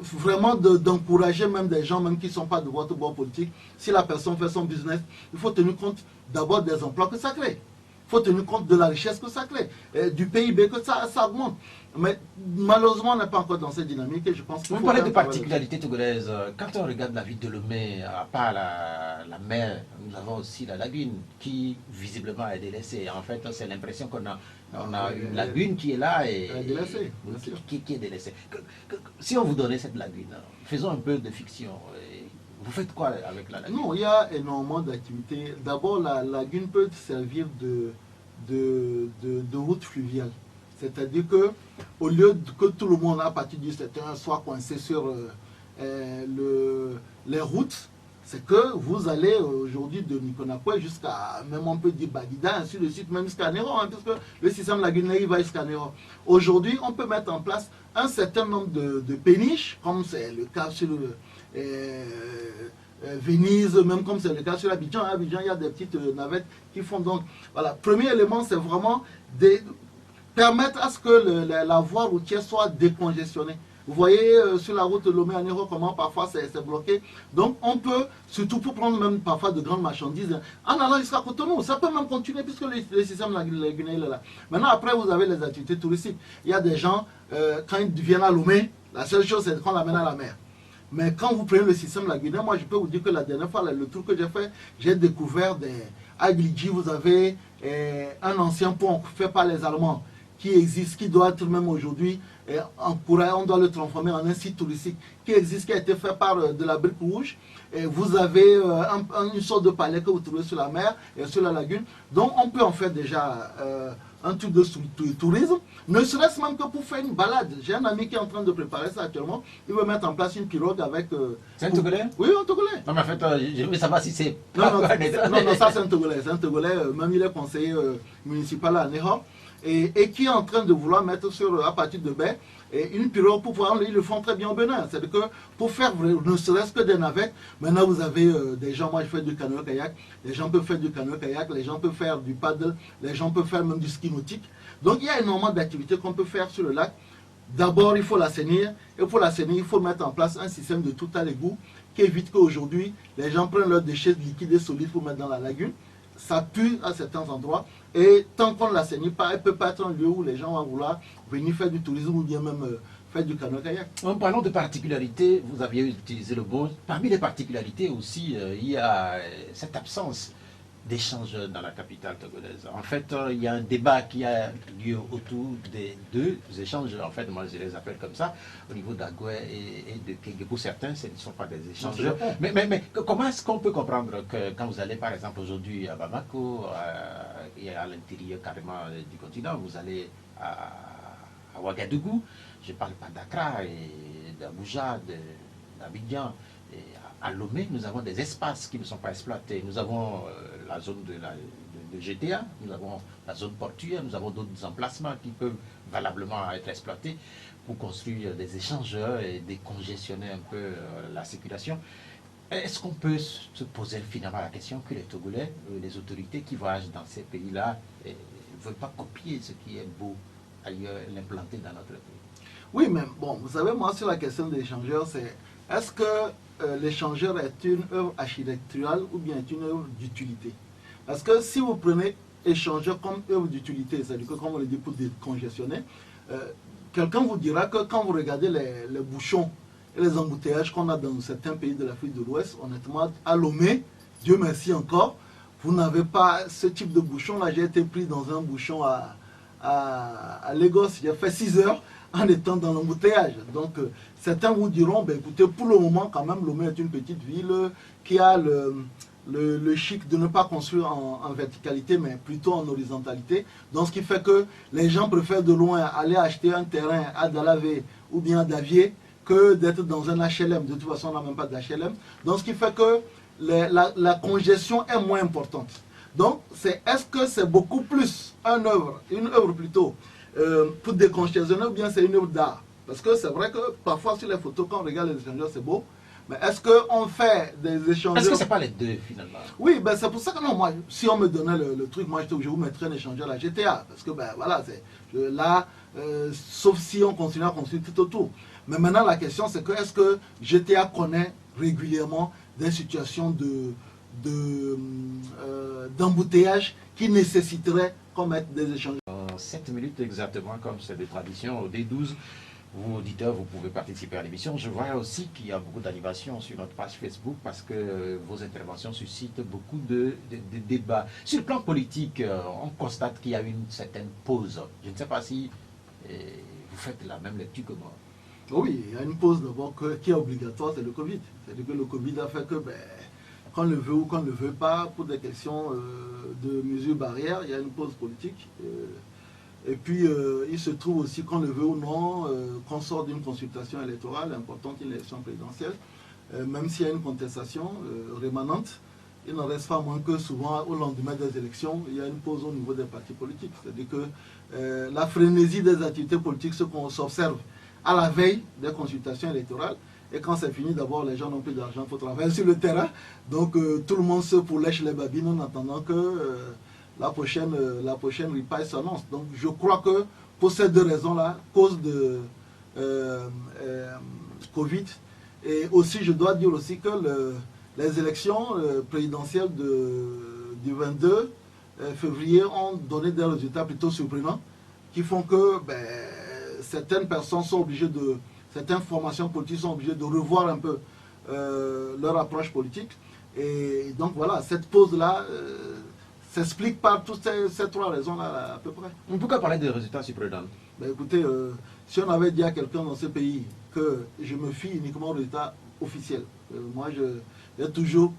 vraiment d'encourager même des gens même qui ne sont pas de votre bord politique. Si la personne fait son business, il faut tenir compte d'abord des emplois que ça crée. Il faut tenir compte de la richesse que ça crée, du PIB que ça augmente. Mais malheureusement, on n'est pas encore dans cette dynamique et je pense qu'il faut... Vous parlez de particularités togolaises. Quand on regarde la ville de Lomé, à part la mer, nous avons aussi la lagune qui visiblement est délaissée. En fait, c'est l'impression qu'on a, une lagune qui est là et qui est délaissée. Si on vous donnait cette lagune, faisons un peu de fiction. Vous faites quoi avec la lagune? Non, il y a énormément d'activités. D'abord, la lagune peut servir de route fluviale. C'est-à-dire que au lieu que tout le monde à partir du 7 soit coincé sur les routes, c'est que vous allez aujourd'hui de Nikonakwe jusqu'à, même on peut dire Badida, ainsi de suite, même jusqu'à Néro, hein, parce que le système lagunaire va jusqu'à Néro. Aujourd'hui, on peut mettre en place un certain nombre de péniches, comme c'est le cas sur Venise, même comme c'est le cas sur Abidjan. À Abidjan, il y a des petites navettes qui font donc... Voilà, premier élément, c'est vraiment permettre à ce que la voie routière soit décongestionnée. Vous voyez sur la route de Lomé à Néro comment parfois c'est bloqué. Donc on peut, surtout pour prendre même parfois de grandes marchandises, en allant jusqu'à Cotonou, ça peut même continuer puisque le système lagunaire est là. Maintenant après vous avez les activités touristiques. Il y a des gens, quand ils viennent à Lomé, la seule chose c'est qu'on l'amène à la mer. Mais quand vous prenez le système lagunaire, moi je peux vous dire que la dernière fois, le tour que j'ai fait, j'ai découvert à Glidji, vous avez un ancien pont fait par les Allemands qui existe, qui doit être même aujourd'hui, on doit le transformer en un site touristique qui existe, qui a été fait par de la brique rouge. Et vous avez une sorte de palais que vous trouvez sur la mer et sur la lagune. Donc on peut en faire déjà un tour de tourisme, ne serait-ce même que pour faire une balade. J'ai un ami qui est en train de préparer ça actuellement. Il veut mettre en place une pirogue avec... c'est un Togolais? Oui, un Togolais. Non, mais en fait, je veux savoir si c'est... Non, ça c'est un Togolais. C'est un Togolais, même il est conseiller municipal à Ného. Et qui est en train de vouloir mettre à partir de baie une pirogue pour pouvoir, ils le font très bien au Bénin. C'est-à-dire que pour faire ne serait-ce que des navettes, maintenant vous avez des gens, moi je fais du canoë-kayak, les gens peuvent faire du canoë-kayak, les gens peuvent faire du paddle, les gens peuvent faire même du ski nautique. Donc il y a énormément d'activités qu'on peut faire sur le lac. D'abord il faut l'assainir, et pour l'assainir il faut mettre en place un système de tout à l'égout qui évite qu'aujourd'hui les gens prennent leurs déchets liquides et solides pour mettre dans la lagune. Ça pue à certains endroits et tant qu'on ne l'assainit pas, elle ne peut pas être un lieu où les gens vont vouloir venir faire du tourisme ou bien même faire du canoë-kayak. En parlant de particularités, vous aviez utilisé le mot. Parmi les particularités aussi, il y a cette absence d'échanges dans la capitale togolaise. En fait, il y a un débat qui a lieu autour des deux échanges. En fait, moi, je les appelle comme ça, au niveau d'Agoué et de Kégué. Pour certains, ce ne sont pas des échanges. Mais comment est-ce qu'on peut comprendre que quand vous allez, par exemple, aujourd'hui à Bamako, et à l'intérieur carrément du continent, vous allez à Ouagadougou, je ne parle pas d'Accra et d'Abuja, d'Abidjan, à Lomé, nous avons des espaces qui ne sont pas exploités. Nous avons la zone de GTA, nous avons la zone portuaire, nous avons d'autres emplacements qui peuvent valablement être exploités pour construire des échangeurs et décongestionner un peu la circulation. Est-ce qu'on peut se poser finalement la question que les Togolais, les autorités qui voyagent dans ces pays-là, ne veulent pas copier ce qui est beau ailleurs, l'implanter dans notre pays? Oui, mais bon, vous savez, moi, sur la question des échangeurs, c'est est-ce que l'échangeur est une œuvre architecturale ou bien est une œuvre d'utilité? Parce que si vous prenez échangeur comme œuvre d'utilité, c'est-à-dire que comme on le dit pour décongestionner, quelqu'un vous dira que quand vous regardez les bouchons et les embouteillages qu'on a dans certains pays de l'Afrique de l'Ouest, honnêtement, à Lomé, Dieu merci encore, vous n'avez pas ce type de bouchon. Là, j'ai été pris dans un bouchon à Lagos, j'ai fait 6 heures en étant dans l'embouteillage. Donc, certains vous diront, ben, écoutez, pour le moment, quand même, Lomé est une petite ville qui a le chic de ne pas construire en verticalité, mais plutôt en horizontalité. Donc, ce qui fait que les gens préfèrent de loin aller acheter un terrain à Dalavé ou bien à Davier que d'être dans un HLM. De toute façon, on n'a même pas d'HLM. Donc, ce qui fait que la congestion est moins importante. Donc, est-ce que c'est beaucoup plus une œuvre plutôt, pour décongestionner, ou bien c'est une œuvre d'art? Parce que c'est vrai que parfois sur les photos, quand on regarde les échangeurs, c'est beau. Mais est-ce qu'on fait des échangeurs? Est-ce que ce n'est pas les deux finalement? Oui, ben c'est pour ça que non, moi, si on me donnait le truc, moi je vous mettrais un échangeur à la GTA. Parce que ben voilà, sauf si on continue à construire tout autour. Mais maintenant, la question, c'est que est-ce que GTA connaît régulièrement des situations d'embouteillage qui nécessiteraient qu'on mette des échanges? En 7 minutes exactement, comme c'est de tradition, au D12, vous, auditeurs, vous pouvez participer à l'émission. Je vois aussi qu'il y a beaucoup d'animations sur notre page Facebook parce que vos interventions suscitent beaucoup de débats. Sur le plan politique, on constate qu'il y a une certaine pause. Je ne sais pas si vous faites la même lecture que moi. Oui, il y a une pause d'abord qui est obligatoire, c'est le Covid. C'est-à-dire que le Covid a fait que, qu'on le veut ou qu'on ne le veut pas, pour des questions de mesures barrières, il y a une pause politique. Et puis, il se trouve aussi, qu'on le veut ou non, qu'on sort d'une consultation électorale importante, une élection présidentielle, même s'il y a une contestation rémanente, il n'en reste pas moins que souvent, au lendemain des élections, il y a une pause au niveau des partis politiques. C'est-à-dire que la frénésie des activités politiques, ce qu'on s'observe à la veille des consultations électorales, et quand c'est fini, d'abord, les gens n'ont plus d'argent, il faut travailler sur le terrain. Donc, tout le monde se pourlèche les babines en attendant que la prochaine ripaille s'annonce. Donc, je crois que pour ces deux raisons-là, cause de Covid, et aussi, je dois dire aussi que les élections présidentielles du 22 février ont donné des résultats plutôt surprenants qui font que certaines personnes sont obligées certaines formations politiques sont obligées de revoir un peu leur approche politique. Et donc voilà, cette pause-là s'explique par toutes ces trois raisons-là à peu près. Pourquoi parler de résultats surprenants? Écoutez, si on avait dit à quelqu'un dans ce pays que je me fie uniquement aux résultats officiels, moi j'ai toujours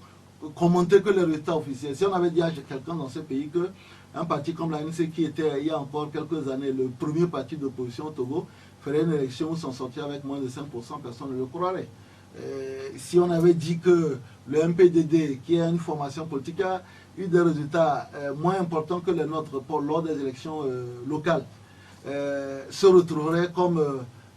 commenté que les résultats officiels. Si on avait dit à quelqu'un dans ce pays que un parti comme l'ANC, qui était il y a encore quelques années le premier parti d'opposition au Togo, ferait une élection où s'en sortir avec moins de 5%, personne ne le croirait. Si on avait dit que le MPDD, qui a une formation politique, a eu des résultats moins importants que les nôtres lors des élections locales, se retrouverait comme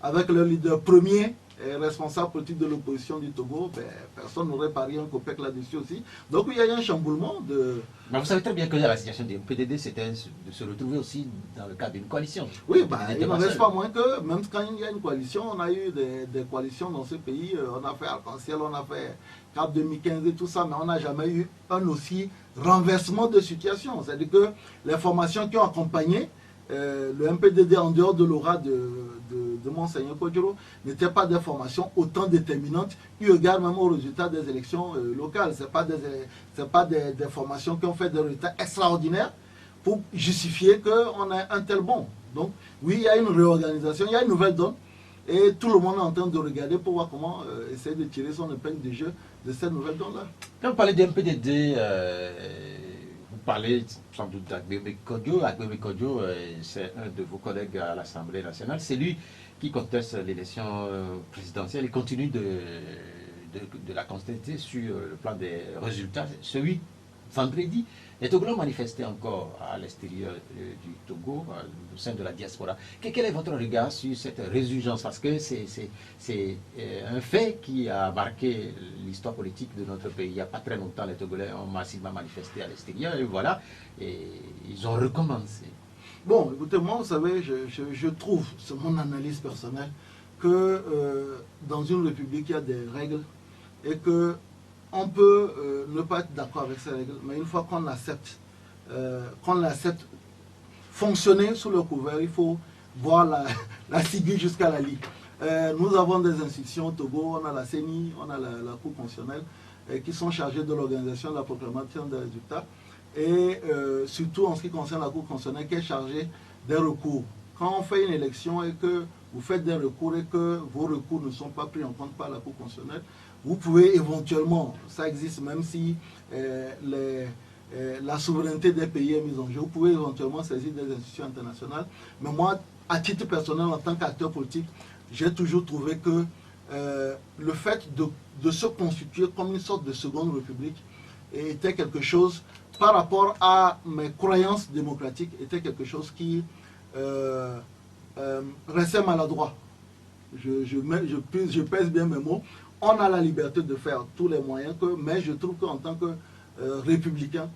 avec le leader premier responsable politique de l'opposition du Togo, personne n'aurait parié un copec là-dessus aussi. Donc il y a eu un chamboulement de... Mais vous savez très bien que la situation du PDD, c'était de se retrouver aussi dans le cadre d'une coalition. Oui, il n'en reste pas moins que, même quand il y a une coalition, on a eu des coalitions dans ce pays, on a fait Arc-en-Ciel, on a fait CAP 2015 et tout ça, mais on n'a jamais eu un aussi renversement de situation. C'est-à-dire que les formations qui ont accompagné le MPDD en dehors de l'aura de Monseigneur Kodjoro n'étaient pas des formations autant déterminantes eu égard même aux résultats des élections locales. Ce n'est pas des formations qui ont fait des résultats extraordinaires pour justifier qu'on a un tel bon. Donc oui, il y a une réorganisation, il y a une nouvelle donne et tout le monde est en train de regarder pour voir comment essayer de tirer son épingle de jeu de cette nouvelle donne-là. Quand vous parlez du MPDD, vous parlez sans doute d'Agbembe Kodjo. Agbembe Kodjo, c'est un de vos collègues à l'Assemblée nationale. C'est lui qui conteste l'élection présidentielle. Il continue de la contester sur le plan des résultats. Celui, vendredi, les Togolais ont manifesté encore à l'extérieur du Togo, au sein de la diaspora. Quel est votre regard sur cette résurgence? Parce que c'est un fait qui a marqué l'histoire politique de notre pays. Il n'y a pas très longtemps, les Togolais ont massivement manifesté à l'extérieur et voilà, et ils ont recommencé. Bon, écoutez, moi, vous savez, je trouve, c'est mon analyse personnelle, que dans une république, il y a des règles et que on peut ne pas être d'accord avec ces règles, mais une fois qu'on l'accepte fonctionner sous le couvert, il faut voir la ciguë jusqu'à la lie. Nous avons des institutions au Togo, on a la CENI, on a la Cour constitutionnelle, qui sont chargées de l'organisation de la proclamation des résultats, et surtout en ce qui concerne la Cour constitutionnelle, qui est chargée des recours. Quand on fait une élection et que vous faites des recours et que vos recours ne sont pas pris en compte par la Cour constitutionnelle, vous pouvez éventuellement, ça existe même si la souveraineté des pays est mise en jeu, vous pouvez éventuellement saisir des institutions internationales. Mais moi, à titre personnel, en tant qu'acteur politique, j'ai toujours trouvé que le fait de se constituer comme une sorte de seconde république était quelque chose, par rapport à mes croyances démocratiques, était quelque chose qui restait maladroit. Je pèse bien mes mots. On a la liberté de faire tous les moyens, mais je trouve qu'en tant que républicain,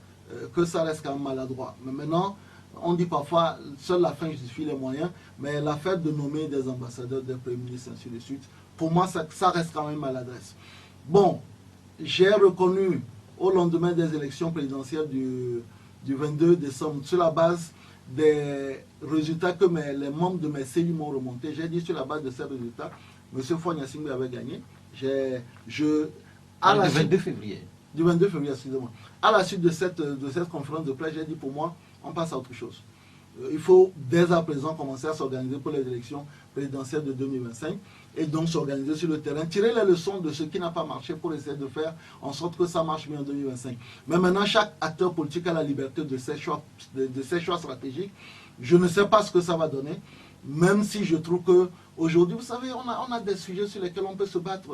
que ça reste quand même maladroit. Mais maintenant, On dit parfois, seule la fin justifie les moyens, mais l'affaire de nommer des ambassadeurs, des premiers ministres, ainsi de suite, pour moi, ça reste quand même maladresse. Bon, j'ai reconnu au lendemain des élections présidentielles du 22 décembre, sur la base des résultats que les membres de mes cellules m'ont remonté, j'ai dit sur la base de ces résultats, M. Fonya Singbe avait gagné. Le 22 février. Du 22 février, excusez-moi. À la suite de cette conférence de presse, j'ai dit pour moi, on passe à autre chose. Il faut dès à présent commencer à s'organiser pour les élections présidentielles de 2025 et donc s'organiser sur le terrain, tirer les leçons de ce qui n'a pas marché pour essayer de faire en sorte que ça marche mieux en 2025. Mais maintenant, chaque acteur politique a la liberté de ses choix stratégiques. Je ne sais pas ce que ça va donner, même si je trouve que aujourd'hui, vous savez, on a des sujets sur lesquels on peut se battre.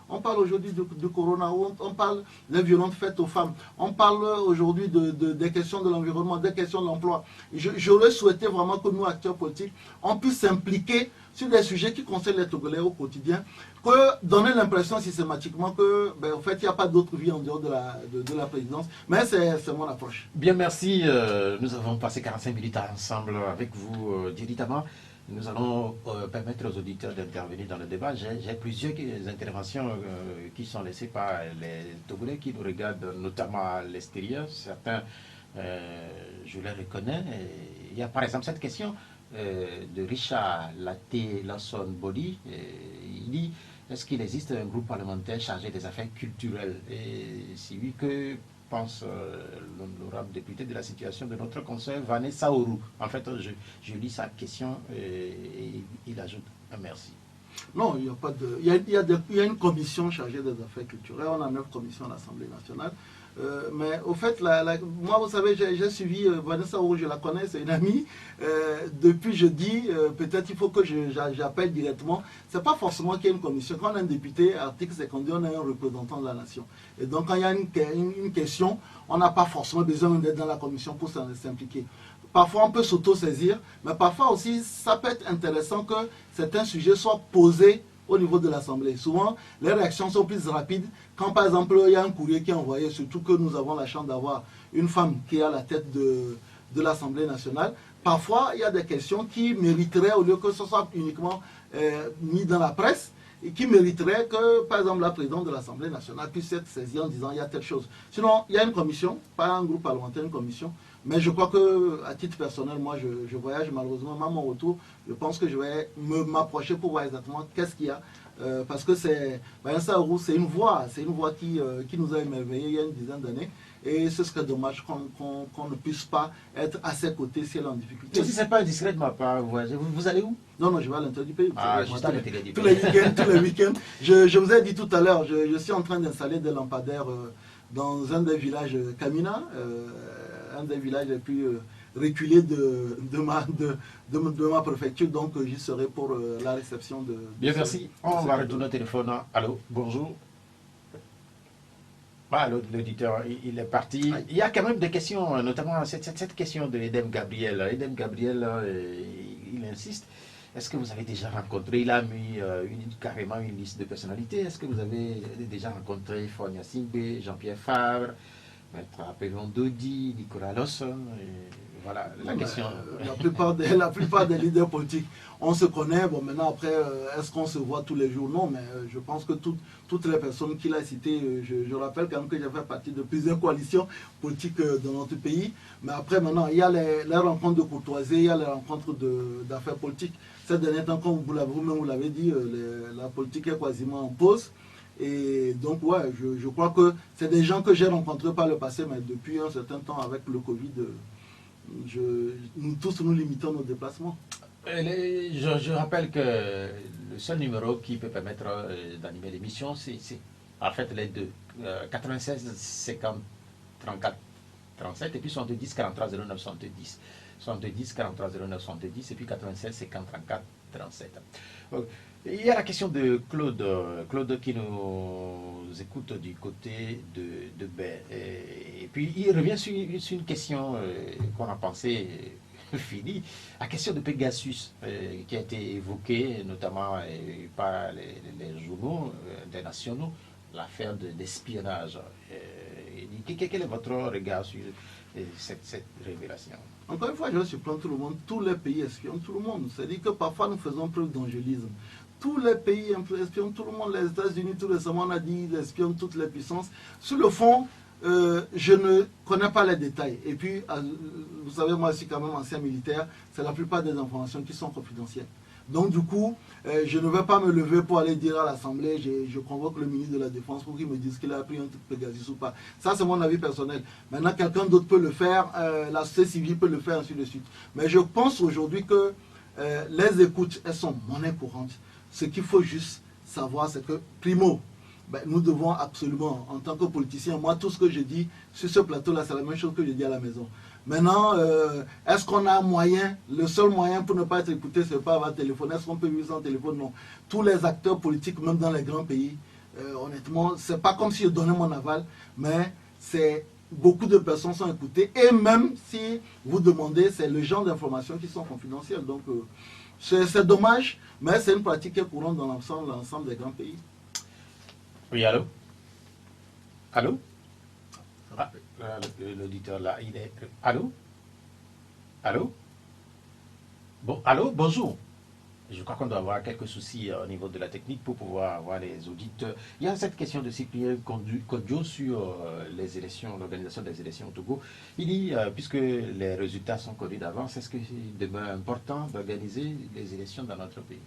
On parle aujourd'hui du corona, on parle des violences faites aux femmes. On parle aujourd'hui des questions de l'environnement, des questions de l'emploi. J'aurais souhaité vraiment que nous, acteurs politiques, on puisse s'impliquer sur des sujets qui concernent les Togolais au quotidien, que donner l'impression systématiquement que, en fait, il n'y a pas d'autre vie en dehors de la présidence. Mais c'est mon approche. Bien, merci. Nous avons passé 45 minutes ensemble avec vous directement. Nous allons permettre aux auditeurs d'intervenir dans le débat. J'ai plusieurs interventions qui sont laissées par les Togolais qui nous regardent, notamment à l'extérieur. Certains, je les reconnais. Il y a par exemple cette question de Richard Lasson Body. Il dit, est-ce qu'il existe un groupe parlementaire chargé des affaires culturelles? Et si oui, que pense l'honorable député de la situation de notre conseil Vanessa Oru? En fait, je lis sa question et il ajoute un merci. Non, il n'y a pas de. Il y a une commission chargée des affaires culturelles. On a 9 commissions à l'Assemblée nationale. Mais au fait, moi, vous savez, j'ai suivi Vanessa Oru, je la connais, c'est une amie. Depuis jeudi, peut-être il faut que j'appelle directement. Ce n'est pas forcément qu'il y ait une commission. Quand on a un député, article 52, on a un représentant de la nation. Et donc, quand il y a une question, on n'a pas forcément besoin d'être dans la commission pour s'impliquer. Parfois, on peut s'auto-saisir, mais parfois aussi, ça peut être intéressant que certains sujets soient posés au niveau de l'Assemblée. Souvent, les réactions sont plus rapides quand, par exemple, il y a un courrier qui est envoyé, surtout que nous avons la chance d'avoir une femme qui est à la tête de l'Assemblée nationale. Parfois, il y a des questions qui mériteraient, au lieu que ce soit uniquement mis dans la presse, et qui mériterait que, par exemple, la présidente de l'Assemblée nationale puisse être saisie en disant il y a telle chose. Sinon, il y a une commission, pas un groupe parlementaire, une commission. Mais je crois que, à titre personnel, moi, je voyage malheureusement, à mon retour, je pense que je vais m'approcher pour voir exactement qu'est-ce qu'il y a. Parce que Vanessa Oru, c'est une voix qui nous a émerveillés il y a une dizaine d'années. Et ce serait dommage qu'on ne puisse pas être à ses côtés si elle est en difficulté. Si ce n'est pas indiscret de ma part, vous allez où? Non, je vais à l'intérieur du pays. Juste à l'intérieur du pays. Tous les week-ends. Je vous ai dit tout à l'heure, je suis en train d'installer des lampadaires dans un des villages Kamina, un des villages les plus reculés de ma préfecture. Donc, j'y serai pour la réception de... Bien, merci. On va retourner au téléphone. Allô, bonjour. L'auditeur, il est parti. Il y a quand même des questions, notamment cette question de Edem Gabriel. Edem Gabriel, il insiste. Est-ce que vous avez déjà rencontré, il a mis carrément une liste de personnalités. Est-ce que vous avez déjà rencontré Fonya Singbe, Jean-Pierre Favre, Maître Appelon Dodi, Nicolas Lawson? Voilà la question. La plupart des leaders politiques, on se connaît. Bon, maintenant, après, est-ce qu'on se voit tous les jours? Non, mais je pense que toutes les personnes qu'il a citées, je rappelle quand même que j'ai fait partie de plusieurs coalitions politiques dans notre pays. Mais après, maintenant, il y a les rencontres de courtoisie, il y a les rencontres d'affaires politiques. Ces derniers temps, comme vous l'avez dit, la politique est quasiment en pause. Et donc, ouais, je crois que c'est des gens que j'ai rencontrés par le passé, mais depuis un certain temps, avec le Covid, nous tous nous limitons nos déplacements. Je rappelle que le seul numéro qui peut permettre d'animer l'émission, c'est en fait les deux. 96 50 34 37 et puis 70 43 09 70. 70 43 09 70 et puis 96 50 34 37. Il y a la question de Claude. Claude qui nous écoute du côté de Baie. Et puis il revient sur une question qu'on a pensé finie. La question de Pegasus qui a été évoquée notamment par les journaux des nationaux. L'affaire d'espionnage. Il dit expliquer. Quel est votre regard sur cette révélation? Encore une fois, je surprends tout le monde. Tous les pays espionnent tout le monde. C'est-à-dire que parfois nous faisons preuve d'angélisme. Tous les pays espionnent tout le monde. Les États-Unis, tout récemment, on a dit qu'ils espionnent toutes les puissances. Sur le fond, je ne connais pas les détails. Et puis, vous savez, moi, je suis quand même ancien militaire. C'est la plupart des informations qui sont confidentielles. Donc, du coup, je ne vais pas me lever pour aller dire à l'Assemblée, je convoque le ministre de la Défense pour qu'il me dise qu'il a pris un truc Pegasus ou pas. Ça, c'est mon avis personnel. Maintenant, quelqu'un d'autre peut le faire, la société civile peut le faire, ainsi de suite. Mais je pense aujourd'hui que les écoutes, elles sont monnaie courante. Ce qu'il faut juste savoir, c'est que, primo, nous devons absolument, en tant que politiciens, moi, tout ce que je dis sur ce plateau-là, c'est la même chose que je dis à la maison. Maintenant, est-ce qu'on a un moyen? Le seul moyen pour ne pas être écouté, c'est pas avoir téléphone. Est-ce qu'on peut vivre sans téléphone? Non. Tous les acteurs politiques, même dans les grands pays, honnêtement, c'est pas comme si je donnais mon aval, mais c'est beaucoup de personnes sont écoutées. Et même si vous demandez, c'est le genre d'informations qui sont confidentielles. Donc, c'est dommage, mais c'est une pratique qui est courante dans l'ensemble des grands pays. Oui, allô? Allô? L'auditeur là, il est... Allô? Allô? Bon, allô, bonjour. Je crois qu'on doit avoir quelques soucis au niveau de la technique pour pouvoir avoir les auditeurs. Il y a cette question de Cyprien Kodjo sur les élections, l'organisation des élections au Togo. Il dit, puisque les résultats sont connus d'avance, est-ce que c'est demeure important d'organiser les élections dans notre pays?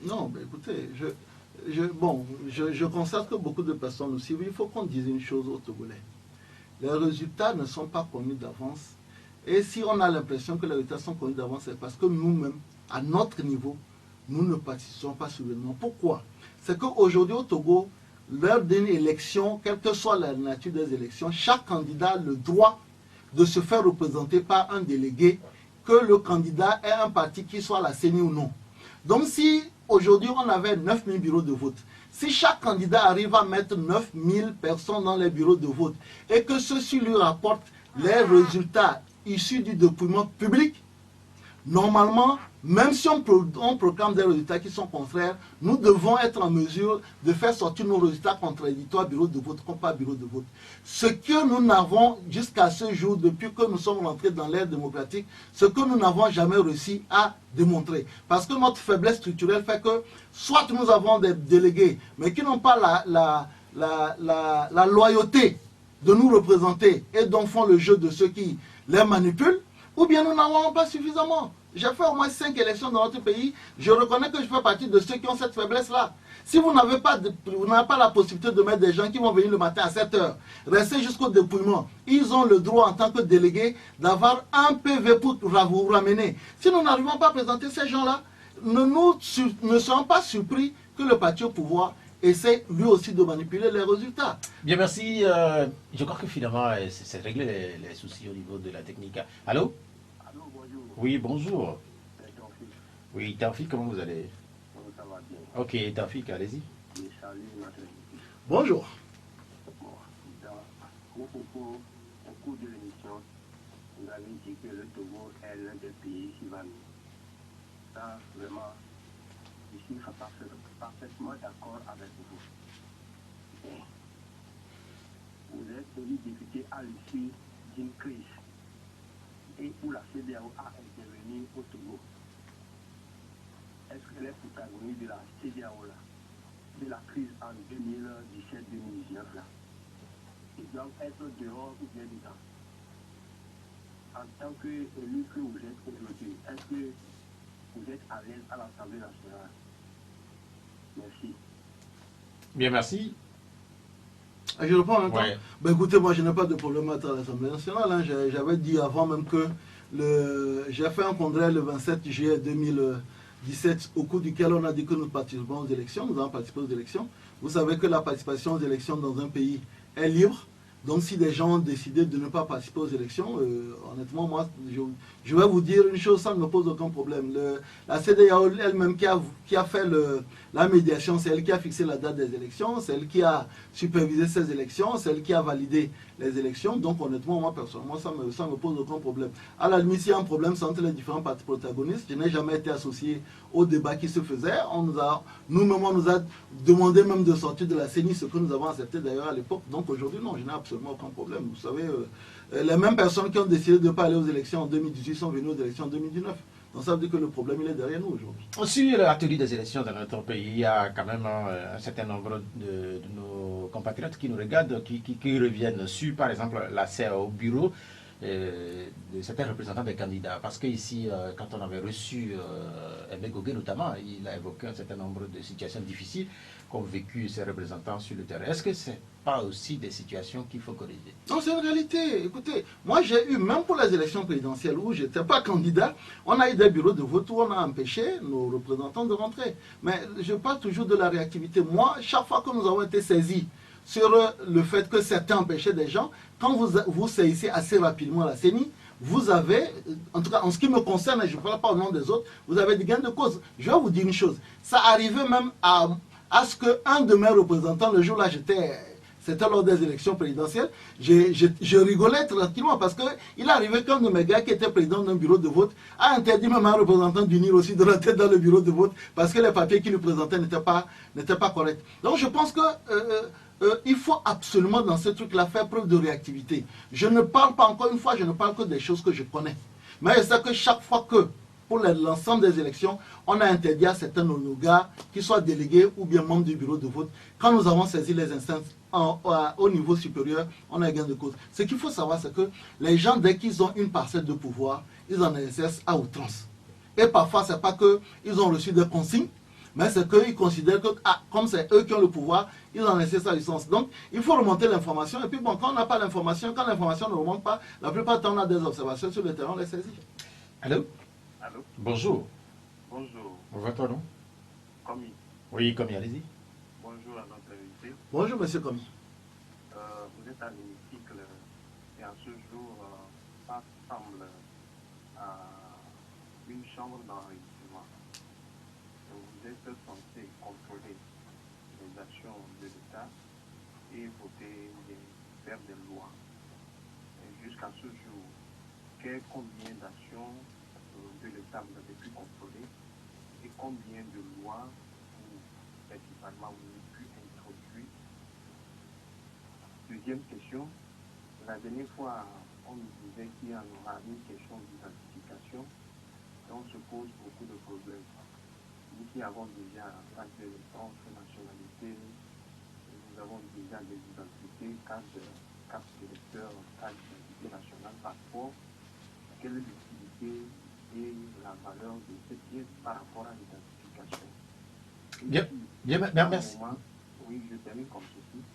Non, mais écoutez, je constate que beaucoup de personnes nous suivent. Il faut qu'on dise une chose aux Togolais. Les résultats ne sont pas connus d'avance. Et si on a l'impression que les résultats sont connus d'avance, c'est parce que nous-mêmes, à notre niveau, nous ne participons pas sur l'événement. Pourquoi? C'est qu'aujourd'hui au Togo, lors d'une élection, quelle que soit la nature des élections, chaque candidat a le droit de se faire représenter par un délégué, que le candidat ait un parti qui soit la CENI ou non. Donc si aujourd'hui on avait 9000 bureaux de vote, si chaque candidat arrive à mettre 9000 personnes dans les bureaux de vote et que ceux-ci lui rapportent les résultats issus du dépouillement public, normalement, même si on proclame des résultats qui sont contraires, nous devons être en mesure de faire sortir nos résultats contradictoires bureau de vote comme pas bureau de vote. Ce que nous n'avons jusqu'à ce jour, depuis que nous sommes rentrés dans l'ère démocratique, ce que nous n'avons jamais réussi à démontrer. Parce que notre faiblesse structurelle fait que soit nous avons des délégués, mais qui n'ont pas la loyauté de nous représenter et donc font le jeu de ceux qui les manipulent, ou bien nous n'en avons pas suffisamment. J'ai fait au moins 5 élections dans notre pays. Je reconnais que je fais partie de ceux qui ont cette faiblesse-là. Si vous n'avez pas, la possibilité de mettre des gens qui vont venir le matin à 7 heures, rester jusqu'au dépouillement, ils ont le droit en tant que délégués d'avoir un PV pour vous ramener. Si nous n'arrivons pas à présenter ces gens-là, ne serons pas surpris que le parti au pouvoir essaie lui aussi de manipuler les résultats. Bien, merci. Je crois que finalement, c'est réglé les soucis au niveau de la technique. Allô? Allô, bonjour. Oui, bonjour. Taufik. Oui, Taufik, comment vous allez? Ça va bien. Ok, Taufik, allez-y. Je salue notre équipe. Bonjour. Bon, au cours de l'émission, vous avez dit que le Togo est l'un des pays qui va mieux. Ça, vraiment, je suis parfaitement d'accord avec vous. Mais, vous êtes élu député à l'issue d'une crise et où la CEDEAO a intervenu au Togo. Est-ce que les protagonistes de la CEDEAO là, de la crise en 2017-2019 là, ils doivent être dehors ou bien dedans? En tant qu'élu que vous êtes aujourd'hui, est-ce que vous êtes à l'aise à l'Assemblée nationale? Merci. Bien, merci. Je réponds en même temps. Ouais. Ben écoutez, moi je n'ai pas de problème à être à l'Assemblée nationale. Hein. J'avais dit avant même que j'ai fait un congrès le 27 juillet 2017 au cours duquel on a dit que nous participons aux élections. Nous avons participé aux élections. Vous savez que la participation aux élections dans un pays est libre. Donc si des gens ont décidé de ne pas participer aux élections, honnêtement, moi, je vais vous dire une chose, ça ne me pose aucun problème. La CEDEAO elle-même qui a fait la médiation, c'est elle qui a fixé la date des élections, c'est elle qui a supervisé ces élections, c'est elle qui a validé les élections. Donc honnêtement, moi personnellement, ça me pose aucun problème. À la limite, s'il y a un problème, c'est entre les différents partis protagonistes. Je n'ai jamais été associé au débat qui se faisait. Nous-mêmes, on nous a demandé même de sortir de la CENI, ce que nous avons accepté d'ailleurs à l'époque. Donc aujourd'hui, non, je n'ai absolument aucun problème. Vous savez, les mêmes personnes qui ont décidé de ne pas aller aux élections en 2018 sont venues aux élections en 2019. Donc ça veut dire que le problème, il est derrière nous aujourd'hui. Sur la tenue des élections dans notre pays, il y a quand même un certain nombre de nos compatriotes qui nous regardent, qui reviennent sur, par exemple, l'accès au bureau de certains représentants des candidats. Parce qu'ici, quand on avait reçu Aimé Gogué notamment, il a évoqué un certain nombre de situations difficiles qu'ont vécu ces représentants sur le terrain. Est-ce que ce n'est pas aussi des situations qu'il faut corriger? Non, c'est une réalité. Écoutez, moi j'ai eu, même pour les élections présidentielles où je n'étais pas candidat, on a eu des bureaux de vote où on a empêché nos représentants de rentrer. Mais je parle toujours de la réactivité. Moi, chaque fois que nous avons été saisis sur le fait que certains empêchaient des gens, quand vous saisissez assez rapidement la CENI, vous avez, en tout cas en ce qui me concerne, et je ne parle pas au nom des autres, vous avez des gains de cause. Je vais vous dire une chose, ça arrivait même à ce qu'un de mes représentants, le jour-là, c'était lors des élections présidentielles, je rigolais tranquillement parce qu'il arrivait qu'un de mes gars qui était président d'un bureau de vote a interdit même à un représentant d'UNIR aussi de rentrer dans le bureau de vote parce que les papiers qu'il lui présentait n'étaient pas corrects. Donc je pense que il faut absolument dans ce truc-là faire preuve de réactivité. Je ne parle pas, encore une fois, je ne parle que des choses que je connais. Mais je sais que chaque fois que, pour l'ensemble des élections, on a interdit à certains de nos gars, qu'ils soient délégués ou bien membres du bureau de vote, quand nous avons saisi les instances au niveau supérieur, on a gain de cause. Ce qu'il faut savoir, c'est que les gens, dès qu'ils ont une parcelle de pouvoir, ils en exercent à outrance. Et parfois, ce n'est pas qu'ils ont reçu des consignes, mais c'est qu'ils considèrent que, comme c'est eux qui ont le pouvoir, ils en exercent à licence. Donc, il faut remonter l'information. Et puis, bon, quand on n'a pas l'information, quand l'information ne remonte pas, la plupart du temps, on a des observations sur le terrain, on les saisit. Allô? Allô? Bonjour. Bonjour. Votre nom? Commis. Oui, Commis, allez-y. Bonjour à notre invité. Bonjour, monsieur Commis. Vous êtes à l'hémicycle et en ce jour, ça semble à une chambre d'enregistrement. Vous êtes censé contrôler les actions de l'État et voter faire des lois. Jusqu'à ce jour, combien d'actions de l'État vous avez pu contrôler et combien de lois vous, principalement, vous avez pu introduire? Deuxième question, la dernière fois, on nous disait qu'il y en aura une question d'identification et on se pose beaucoup de problèmes. Nous qui avons déjà carte d'électron, nationalité, nous avons déjà des identités, carte d'électeur, carte d'identité nationale, passeport. Quelle est l'utilité et la valeur de cette pièce par rapport à l'identification? Bien, merci. Oui, je termine comme ceci.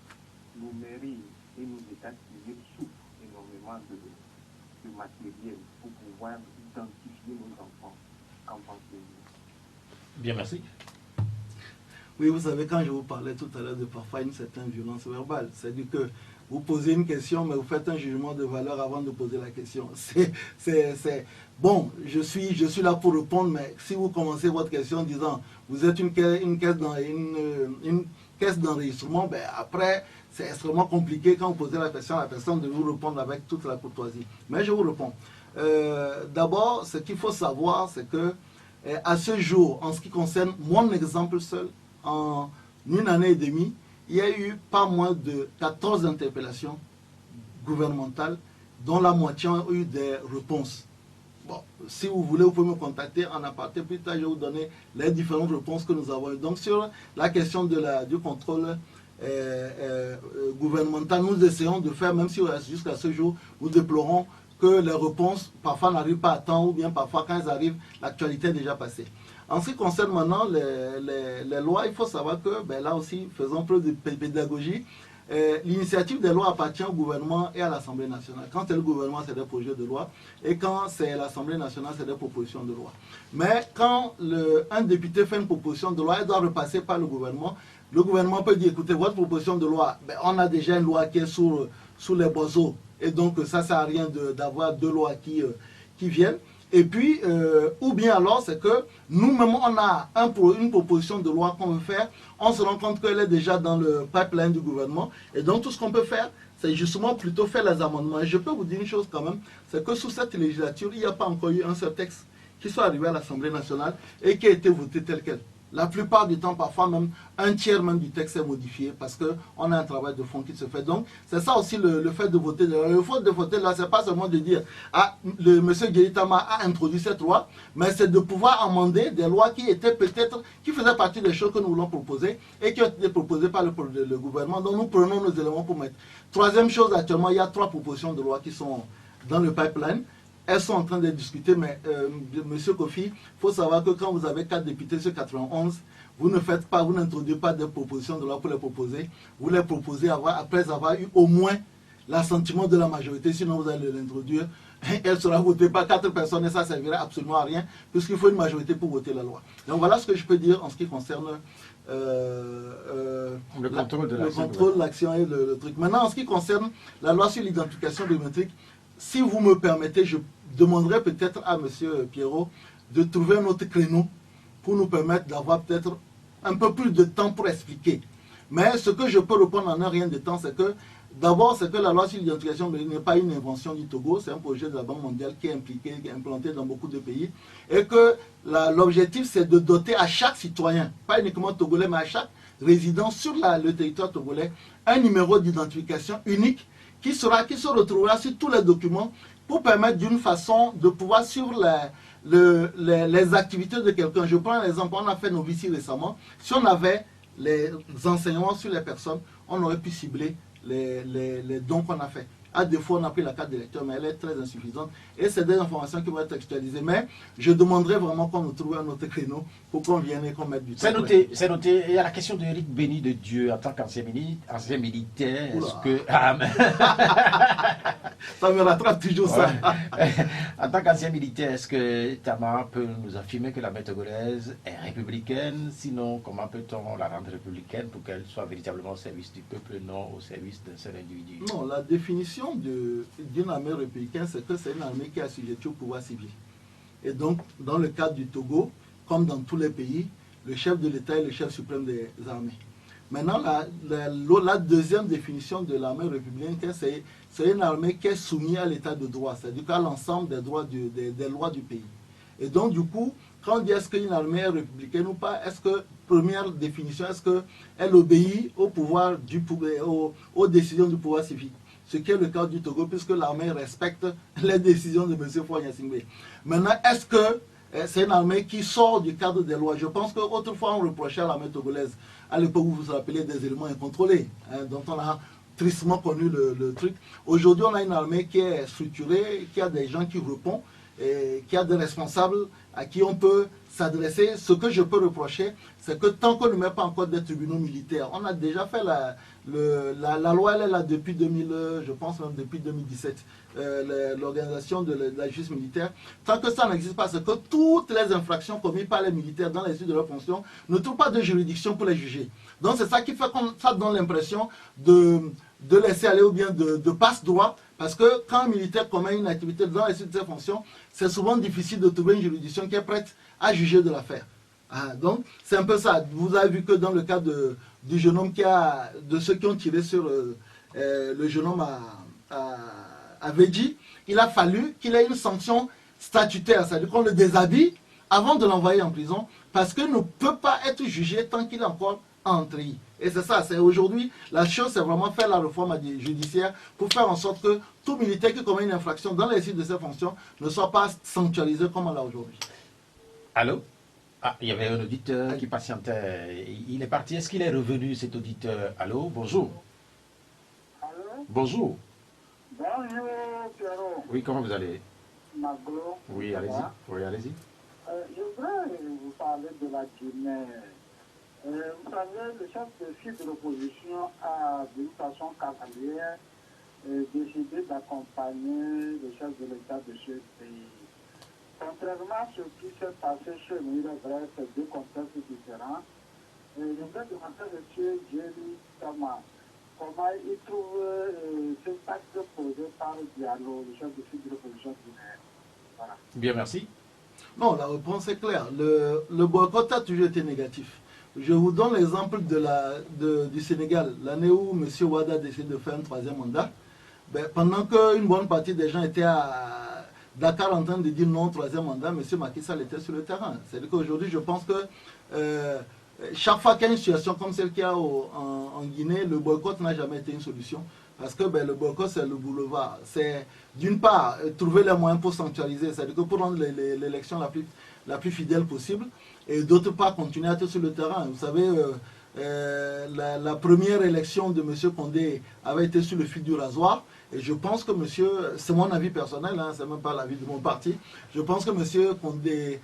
Nos mairies et nos états civils souffrent énormément de matériel pour pouvoir identifier nos enfants. Qu'en pensez-vous? Bien, merci. Oui, vous savez, quand je vous parlais tout à l'heure de parfois une certaine violence verbale, c'est-à-dire que vous posez une question, mais vous faites un jugement de valeur avant de poser la question. Bon, je suis là pour répondre, mais si vous commencez votre question en disant vous êtes une caisse d'enregistrement, ben après, c'est extrêmement compliqué quand vous posez la question à la personne de vous répondre avec toute la courtoisie. Mais je vous réponds. D'abord, ce qu'il faut savoir, c'est que à ce jour, en ce qui concerne mon exemple seul, en une année et demie, il y a eu pas moins de 14 interpellations gouvernementales, dont la moitié ont eu des réponses. Bon, si vous voulez, vous pouvez me contacter en aparté, plus tard je vais vous donner les différentes réponses que nous avons eues. Donc sur la question du contrôle gouvernemental, nous essayons de faire, même si jusqu'à ce jour, nous déplorons que les réponses parfois n'arrivent pas à temps, ou bien parfois quand elles arrivent, l'actualité est déjà passée. En ce qui concerne maintenant les lois, il faut savoir que, ben là aussi, faisons preuve de pédagogie. L'initiative des lois appartient au gouvernement et à l'Assemblée nationale. Quand c'est le gouvernement, c'est des projets de loi. Et quand c'est l'Assemblée nationale, c'est des propositions de loi. Mais quand un député fait une proposition de loi, elle doit repasser par le gouvernement. Le gouvernement peut dire, écoutez, votre proposition de loi, ben, on a déjà une loi qui est sous les boiseaux. Et donc, ça ne sert à rien d'avoir deux lois qui viennent. Et puis, ou bien alors, c'est que nous-mêmes, on a une proposition de loi qu'on veut faire, on se rend compte qu'elle est déjà dans le pipeline du gouvernement. Et donc, tout ce qu'on peut faire, c'est justement plutôt faire les amendements. Et je peux vous dire une chose quand même, c'est que sous cette législature, il n'y a pas encore eu un seul texte qui soit arrivé à l'Assemblée nationale et qui a été voté tel quel. La plupart du temps, parfois même, un tiers même du texte est modifié parce qu'on a un travail de fond qui se fait. Donc, c'est ça aussi le fait de voter. Le fait de voter là, c'est pas seulement de dire « Ah, le monsieur Guéritama a introduit cette loi », mais c'est de pouvoir amender des lois qui étaient peut-être, qui faisaient partie des choses que nous voulons proposer et qui ont été proposées par le gouvernement. Donc, nous prenons nos éléments pour mettre. Troisième chose, actuellement, il y a 3 propositions de loi qui sont dans le pipeline. Elles sont en train de discuter, mais monsieur Kofi, il faut savoir que quand vous avez 4 députés sur 91, vous ne faites pas, vous n'introduisez pas de propositions de loi pour les proposer. Vous les proposez après avoir eu au moins l'assentiment de la majorité, sinon vous allez l'introduire. Elle sera votée par 4 personnes et ça ne servira absolument à rien, puisqu'il faut une majorité pour voter la loi. Donc voilà ce que je peux dire en ce qui concerne le contrôle de l'action et le truc. Maintenant, en ce qui concerne la loi sur l'identification biométrique, si vous me permettez, je demanderai peut-être à M. Pierrot de trouver un autre créneau pour nous permettre d'avoir peut-être un peu plus de temps pour expliquer. Mais ce que je peux répondre en un rien de temps, c'est que d'abord, c'est que la loi sur l'identification n'est pas une invention du Togo, c'est un projet de la Banque mondiale qui est impliqué, qui est implanté dans beaucoup de pays. Et que l'objectif, c'est de doter à chaque citoyen, pas uniquement togolais, mais à chaque résident sur le territoire togolais, un numéro d'identification unique qui se retrouvera sur tous les documents pour permettre d'une façon de pouvoir suivre les activités de quelqu'un. Je prends l'exemple, on a fait nos vies récemment. Si on avait les enseignements sur les personnes, on aurait pu cibler les dons qu'on a fait. À défaut, on a pris la carte d'électeur, mais elle est très insuffisante. Et c'est des informations qui vont être actualisées. Mais je demanderai vraiment qu'on nous trouve un autre créneau pour qu'on vienne et qu'on mette du temps. C'est noté, c'est noté. Et à la question d'Éric Béni de Dieu, en tant qu'ancien militaire, est-ce que... Ah, mais... ça me rattrape toujours ça. En tant qu'ancien militaire, est-ce que Tama peut nous affirmer que la l'armée togolaise est républicaine? Sinon, comment peut-on la rendre républicaine pour qu'elle soit véritablement au service du peuple, non au service d'un seul individu? Non, la définition d'une armée républicaine, c'est que c'est une armée qui est assujettie au pouvoir civil. Et donc, dans le cadre du Togo, comme dans tous les pays, le chef de l'État est le chef suprême des armées. Maintenant, la deuxième définition de l'armée républicaine, c'est une armée qui est soumise à l'état de droit, c'est-à-dire à l'ensemble des lois du pays. Et donc, du coup, quand on dit est-ce qu'une armée est républicaine ou pas, est-ce que, première définition, est-ce qu'elle obéit au pouvoir aux décisions du pouvoir civique? Ce qui est le cas du Togo, puisque l'armée respecte les décisions de M. Faure Gnassingbé. Maintenant, est-ce que c'est une armée qui sort du cadre des lois? Je pense qu'autrefois, on reprochait à l'armée togolaise, à l'époque où vous vous appelez des éléments incontrôlés, dont on a tristement connu le truc. Aujourd'hui, on a une armée qui est structurée, qui a des gens qui répondent, et qui a des responsables à qui on peut s'adresser. Ce que je peux reprocher, c'est que tant qu'on ne met pas encore des tribunaux militaires, on a déjà fait la loi, elle est là depuis 2000, je pense même depuis 2017, l'organisation de la justice militaire. Tant que ça n'existe pas, c'est que toutes les infractions commises par les militaires dans l'exercice de leur fonction ne trouvent pas de juridiction pour les juger. Donc c'est ça qui fait que ça donne l'impression de laisser aller ou bien de passe-droit, parce que quand un militaire commet une activité dans l'exercice de ses fonctions, c'est souvent difficile de trouver une juridiction qui est prête à juger de l'affaire. Donc c'est un peu ça. Vous avez vu que dans le cas du jeune homme de ceux qui ont tiré sur le jeune homme à Védji, il a fallu qu'il ait une sanction statutaire, c'est-à-dire qu'on le déshabille avant de l'envoyer en prison, parce qu'il ne peut pas être jugé tant qu'il est encore entré. Et c'est ça, c'est aujourd'hui, la chose, c'est vraiment faire la réforme judiciaire pour faire en sorte que tout militaire qui commet une infraction dans l'exercice de ses fonctions ne soit pas sanctuarisé comme on l'a aujourd'hui. Allô? Ah, il y avait un auditeur qui patientait. Il est parti. Est-ce qu'il est revenu, cet auditeur? Allô? Bonjour. Allô? Bonjour. Bonjour, Pierrot. Oui, comment vous allez? Maglo. Oui, allez-y. Oui, allez-y. Je voudrais vous parler de la Guinée. Vous savez, le chef de file de l'opposition a, d'une façon cavalière, décidé d'accompagner le chef de l'État de ce pays. Contrairement à ce qui s'est passé chez nous, il est vrai, c'est deux contextes différents. Je voudrais demander à M. Jerry Tama comment il trouve cet acte posé par Diallo, le chef de file de l'opposition guinéenne. Voilà. Bien, merci. Non, la réponse est claire. Le boycott a toujours été négatif. Je vous donne l'exemple du Sénégal, l'année où M. Ouada a décidé de faire un 3e mandat. Ben, pendant qu'une bonne partie des gens étaient à Dakar en train de dire non au 3e mandat, M. Macky Sall était sur le terrain. C'est-à-dire qu'aujourd'hui, je pense que chaque fois qu'il y a une situation comme celle qu'il y a en Guinée, le boycott n'a jamais été une solution. Parce que le boycott, c'est le boulevard. C'est d'une part trouver les moyens pour sanctuariser, c'est-à-dire que pour rendre l'élection la plus fidèle possible, et d'autre part continuer à être sur le terrain. Vous savez, la première élection de M. Condé avait été sur le fil du rasoir, et je pense que c'est mon avis personnel, hein, c'est même pas l'avis de mon parti, je pense que M. Condé,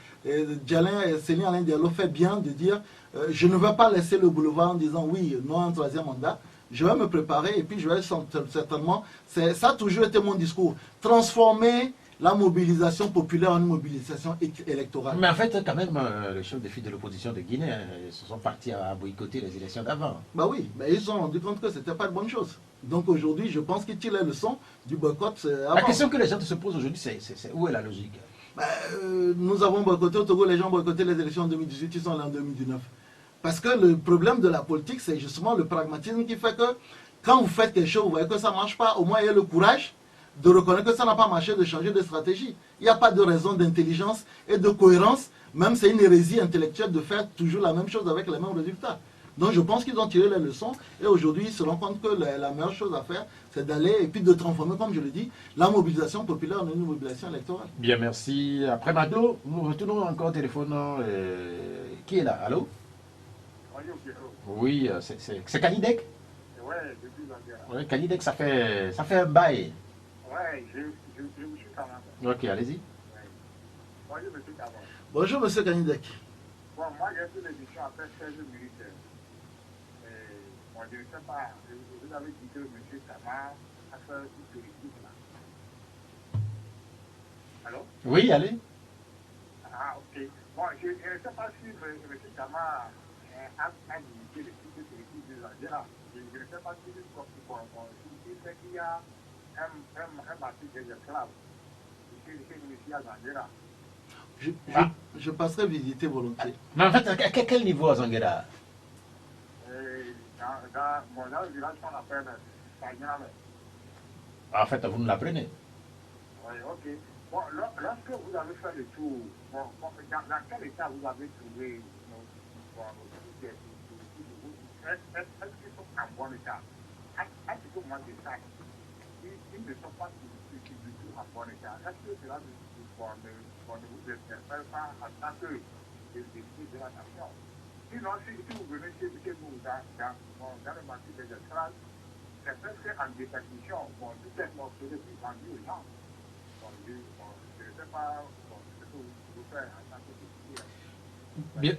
Céline Alain Diallo fait bien de dire je ne vais pas laisser le boulevard en disant oui, non un 3e mandat. Je vais me préparer et puis je vais certainement, ça a toujours été mon discours, transformer la mobilisation populaire en une mobilisation électorale. Mais en fait, quand même, les chefs de file de l'opposition de Guinée se sont partis à boycotter les élections d'avant. Bah oui, mais ils se sont rendus compte que ce n'était pas une bonne chose. Donc aujourd'hui, je pense qu'ils tirent les leçons du boycott avant. La question que les gens se posent aujourd'hui, c'est où est la logique? Nous avons boycotté au Togo, les gens ont boycotté les élections en 2018, ils sont là en 2019. Parce que le problème de la politique, c'est justement le pragmatisme qui fait que quand vous faites quelque chose, vous voyez que ça ne marche pas, au moins il y a le courage de reconnaître que ça n'a pas marché, de changer de stratégie. Il n'y a pas de raison d'intelligence et de cohérence, même c'est une hérésie intellectuelle de faire toujours la même chose avec les mêmes résultats. Donc je pense qu'ils ont tiré les leçons et aujourd'hui ils se rendent compte que la meilleure chose à faire, c'est d'aller et puis de transformer, comme je l'ai dit, la mobilisation populaire en une mobilisation électorale. Bien, merci. Après Maglo, nous retournons encore au téléphone. Qui est là? Allô? Oui, c'est Kanidek? Ouais, depuis Zanzibar. Oui, Kanidek, ça fait un bail. Ouais, je me suis quand Ok, allez-y. Bonjour, monsieur Caron. Bonjour, monsieur Kanidek. Bon, moi, j'ai fait l'émission après 16 minutes. Bon, je ne sais pas, vous avez dit que monsieur Kamar a fait une politique là. Allô? Oui, allez. Ah, ok. Bon, je ne sais pas si monsieur Kamar a limité les types de politiques de Zanzibar. Je ne sais pas si c'est qu'il y a un marché des esclaves. Ici à Zanzibar. Je passerai visiter volontiers. Mais en fait, à quel niveau à Zanguera? Dans le village qu'on appelle Sagname. En fait, vous nous l'apprenez. Oui, ok. Bon, lorsque vous avez fait le tour, dans quel état vous avez trouvé est-ce qu'ils sont en bon état? À ce que moi je sache, ils ne sont pas du tout en bon état. Est-ce que cela ne vous interpelle pas en tant que député de la nation? Sinon, si vous venez chez nous dans le marché des esclaves, c'est presque en déperdition. Bon, tout est morceau depuis vendu aux gens. Bon, je ne sais pas ce que vous faites en tant que député.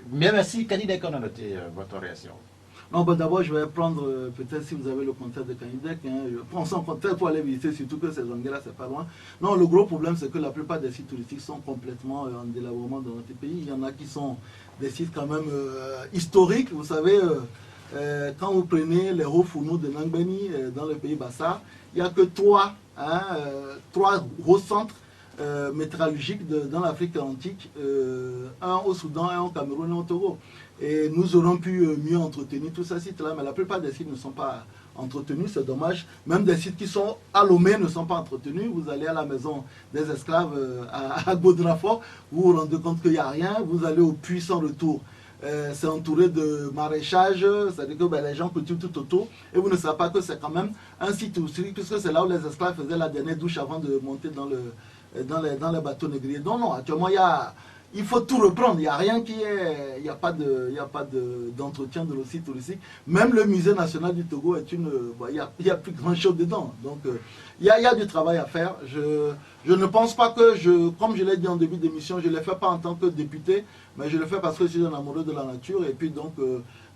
Bien, merci. Kanidek, on a noté votre réaction. Non, d'abord, je vais prendre, peut-être si vous avez le contact de Kanidek, je prends son contact pour aller visiter, surtout que ces Zanguera, c'est pas loin. Non, le gros problème, c'est que la plupart des sites touristiques sont complètement en délabrement dans notre pays. Il y en a qui sont des sites quand même historiques. Vous savez, quand vous prenez les hauts fourneaux de Nangbeni dans le pays Bassa, il n'y a que trois gros centres météorologiques dans l'Afrique antique, un au Soudan, un au Cameroun et au Togo. Et nous aurons pu mieux entretenir tous ces sites-là, mais la plupart des sites ne sont pas entretenus, c'est dommage. Même des sites qui sont à Lomé ne sont pas entretenus. Vous allez à la maison des esclaves à Gaudrafort, vous vous rendez compte qu'il n'y a rien. Vous allez au puits sans retour. C'est entouré de maraîchage, c'est-à-dire que les gens cultivent tout autour. Et vous ne savez pas que c'est quand même un site touristique, puisque c'est là où les esclaves faisaient la dernière douche avant de monter dans les bateaux négriers. Donc non, actuellement, il faut tout reprendre. Il n'y a rien qui est. Il n'y a pas d'entretien de nos sites touristiques. Même le musée national du Togo est il n'y a plus grand chose dedans. Donc il y a du travail à faire. Je ne pense pas que comme je l'ai dit en début d'émission, je ne le fais pas en tant que député, mais je le fais parce que je suis un amoureux de la nature. Et puis donc,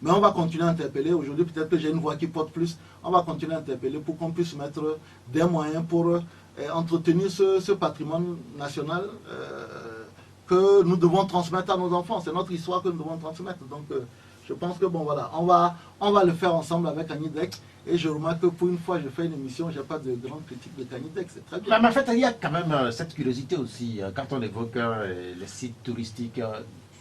mais on va continuer à interpeller. Aujourd'hui, peut-être que j'ai une voix qui porte plus. On va continuer à interpeller pour qu'on puisse mettre des moyens pour entretenir ce patrimoine national que nous devons transmettre à nos enfants. C'est notre histoire que nous devons transmettre. Donc je pense que bon voilà, on va le faire ensemble avec Kanidek. Et je remarque que pour une fois je fais une émission, je n'ai pas de grande critique de Kanidek, c'est très bien. Mais en fait, il y a quand même cette curiosité aussi. Quand on évoque les sites touristiques,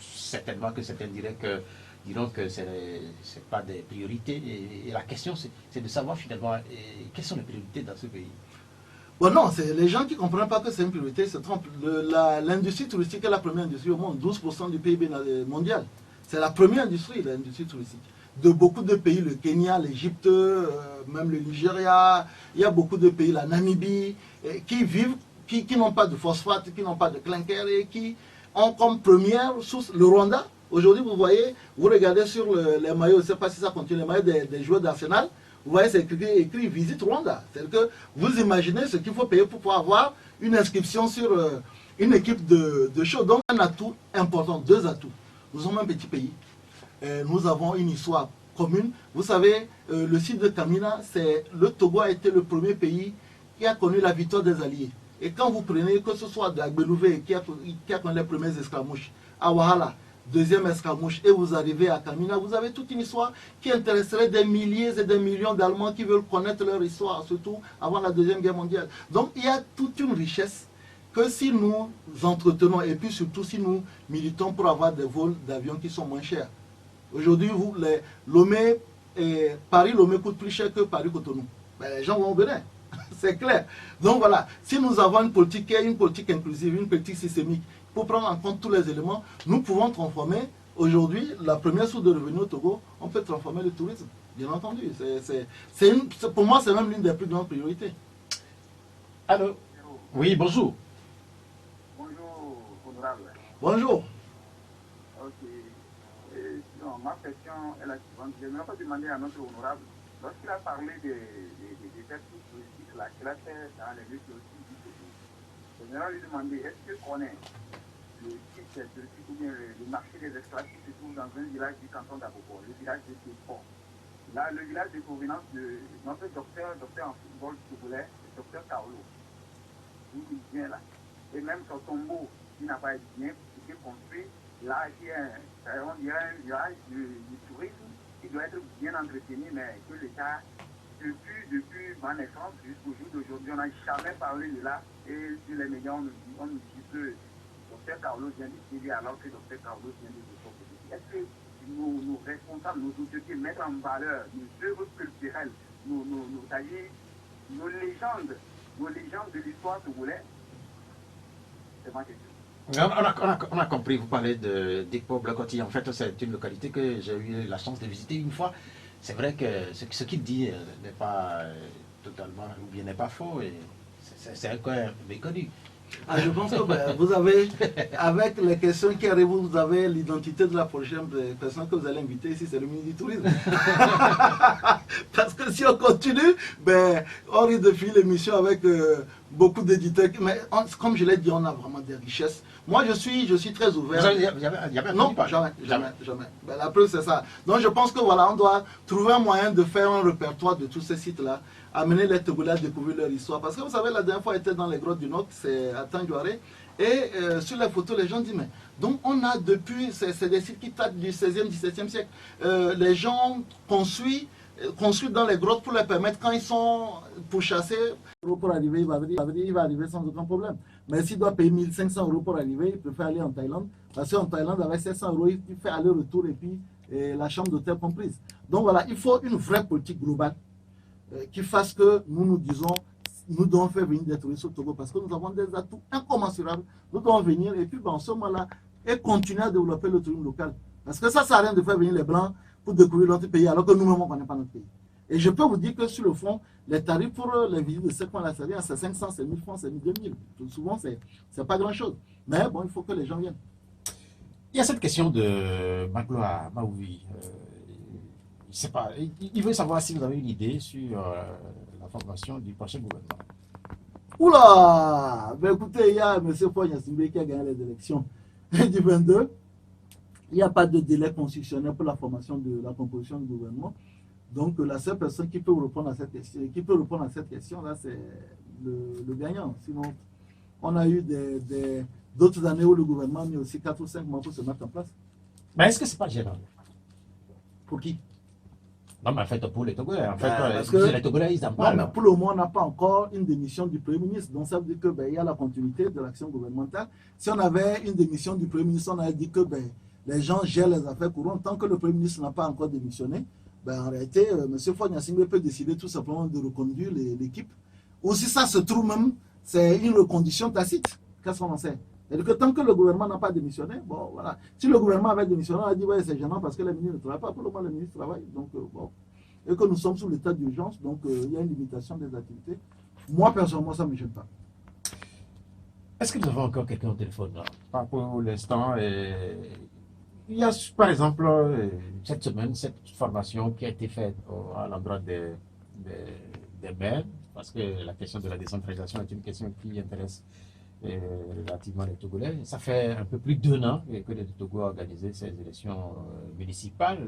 certainement que certains diraient qu'il diront que ce n'est pas des priorités. Et la question, c'est de savoir finalement quelles sont les priorités dans ce pays. Bon, non, les gens qui ne comprennent pas que c'est une priorité se trompent. L'industrie touristique est la première industrie au monde, 12% du PIB mondial. C'est la première industrie, l'industrie touristique. De beaucoup de pays, le Kenya, l'Égypte, même le Nigeria, il y a beaucoup de pays, la Namibie, qui vivent, qui n'ont pas de phosphate, qui n'ont pas de clinker et qui ont comme première source le Rwanda. Aujourd'hui, vous voyez, vous regardez sur les maillots, je ne sais pas si ça continue, les maillots des joueurs d'Arsenal, vous voyez, c'est écrit Visite Rwanda. C'est-à-dire que vous imaginez ce qu'il faut payer pour pouvoir avoir une inscription sur une équipe de show. Donc, un atout important, deux atouts. Nous sommes un petit pays. Nous avons une histoire commune. Vous savez, le site de Kamina, le Togo a été le premier pays qui a connu la victoire des Alliés. Et quand vous prenez, que ce soit de Agbelouvé qui a connu les premières escarmouches, à Wahala, deuxième escarmouche, et vous arrivez à Kamina, vous avez toute une histoire qui intéresserait des milliers et des millions d'Allemands qui veulent connaître leur histoire, surtout avant la Deuxième Guerre mondiale. Donc il y a toute une richesse que si nous entretenons, et puis surtout si nous militons pour avoir des vols d'avions qui sont moins chers. Aujourd'hui, Paris-Lomé coûte plus cher que Paris-Cotonou. Ben, les gens vont au Bénin, c'est clair. Donc voilà, si nous avons une politique qui est une politique inclusive, une politique systémique, pour prendre en compte tous les éléments, nous pouvons transformer, aujourd'hui, la première source de revenus au Togo, on peut transformer le tourisme, bien entendu. Pour moi, c'est même l'une des plus grandes priorités. Allô? Oui, bonjour. Bonjour, honorable. Bonjour. Ok. Non, ma question est la suivante. Je n'ai pas demandé à notre honorable, lorsqu'il a parlé des textes politiques là, qu'il a fait dans les lieux aussi du Togo, je vais lui demander, est-ce qu'il connaît le site touristique ou bien le marché des esclaves qui se trouve dans un village du canton d'Aboko, le village de Téport. Là, le village de provenance de notre docteur en football togolais, le docteur Carlo, où il vient là. Et même son tombeau, qui n'a pas bien été construit, là, il y a on dirait un village du tourisme qui doit être bien entretenu, mais que l'État, depuis ma naissance jusqu'au jour d'aujourd'hui, on n'a jamais parlé de là. Et sur les médias, on nous dit que Dr Carlos vient de TV alors que Dr Carlos vient de TV. Est-ce que nos responsables, nos autorités mettent en valeur nos œuvres culturelles, nos légendes de l'histoire togolaise? C'est ma question. On a compris, vous parlez de Dikpo Blakoti. En fait, c'est une localité que j'ai eu la chance de visiter une fois. C'est vrai que ce qu'il dit n'est pas totalement, ou bien n'est pas faux, et c'est un coin méconnu. Ah, je pense que vous avez, avec les questions qui arrivent, vous avez l'identité de la prochaine personne que vous allez inviter ici, c'est le ministre du Tourisme. Parce que si on continue, on risque de finir l'émission avec beaucoup d'éditeurs. Mais comme je l'ai dit, on a vraiment des richesses. Moi, je suis très ouvert. Non, jamais. La preuve, c'est ça. Donc, je pense que voilà, on doit trouver un moyen de faire un répertoire de tous ces sites-là, amener les Togolais à découvrir leur histoire. Parce que vous savez, la dernière fois, j'étais dans les grottes du Nord, c'est à Tangiouaré, et sur les photos, les gens disent, mais donc on a depuis, c'est des sites qui datent du 16e, 17e siècle. Les gens construisent dans les grottes pour les permettre, quand ils sont pour chasser, pour arriver, il va arriver sans aucun problème. Mais s'il doit payer 1500 € pour arriver, il préfère aller en Thaïlande. Parce qu'en Thaïlande, avec 700 €, il fait aller-retour et puis la chambre d'hôtel comprise. Donc voilà, il faut une vraie politique globale qui fasse que nous disons, nous devons faire venir des touristes au Togo parce que nous avons des atouts incommensurables. Nous devons venir et puis en ce moment-là, et continuer à développer le tourisme local. Parce que ça ne sert à rien de faire venir les Blancs pour découvrir notre pays alors que nous-mêmes, on ne connaît pas notre pays. Et je peux vous dire que sur le fond, les tarifs pour les visites de ce coin là, c'est 500, c'est 1000 francs, c'est 2000. Souvent, c'est pas grand-chose. Mais bon, il faut que les gens viennent. Il y a cette question de Magloire Maoui. Je sais pas, il veut savoir si vous avez une idée sur la formation du prochain gouvernement. Oula! Écoutez, il y a M. Foy Yassimbe qui a gagné les élections du 22. Il n'y a pas de délai constitutionnel pour la formation de la composition du gouvernement. Donc la seule personne qui peut répondre à cette question, là, c'est le gagnant. Sinon, on a eu d'autres années où le gouvernement a mis aussi 4 ou 5 mois pour se mettre en place. Mais est-ce que ce n'est pas gênant? Pour qui? Non, mais en fait, pour les Togolais. En fait, parce que les Togolais, ils en parlent. Non, mais pour le moment, on n'a pas encore une démission du Premier ministre. Donc ça veut dire qu'il y a la continuité de l'action gouvernementale. Si on avait une démission du Premier ministre, on aurait dit que les gens gèrent les affaires courantes. Tant que le Premier ministre n'a pas encore démissionné, ben, en réalité, M. Faure Gnassingbé peut décider tout simplement de reconduire l'équipe. Ou si ça se trouve même, c'est une reconduction tacite. Qu'est-ce qu'on en sait? C'est-à-dire que tant que le gouvernement n'a pas démissionné, bon, voilà. Si le gouvernement avait démissionné, on a dit, ouais, c'est gênant parce que les ministres ne travaillent pas. Pour le moment, les ministres travaillent. Donc, bon. Et que nous sommes sous l'état d'urgence, donc il y a une limitation des activités. Moi, personnellement, ça ne me gêne pas. Est-ce que nous avons encore quelqu'un au téléphone là? Pas pour l'instant. Il y a, par exemple, cette semaine, cette formation qui a été faite à l'endroit des maires, parce que la question de la décentralisation est une question qui intéresse relativement les Togolais. Ça fait un peu plus d'1 an que le Togo a organisé ces élections municipales.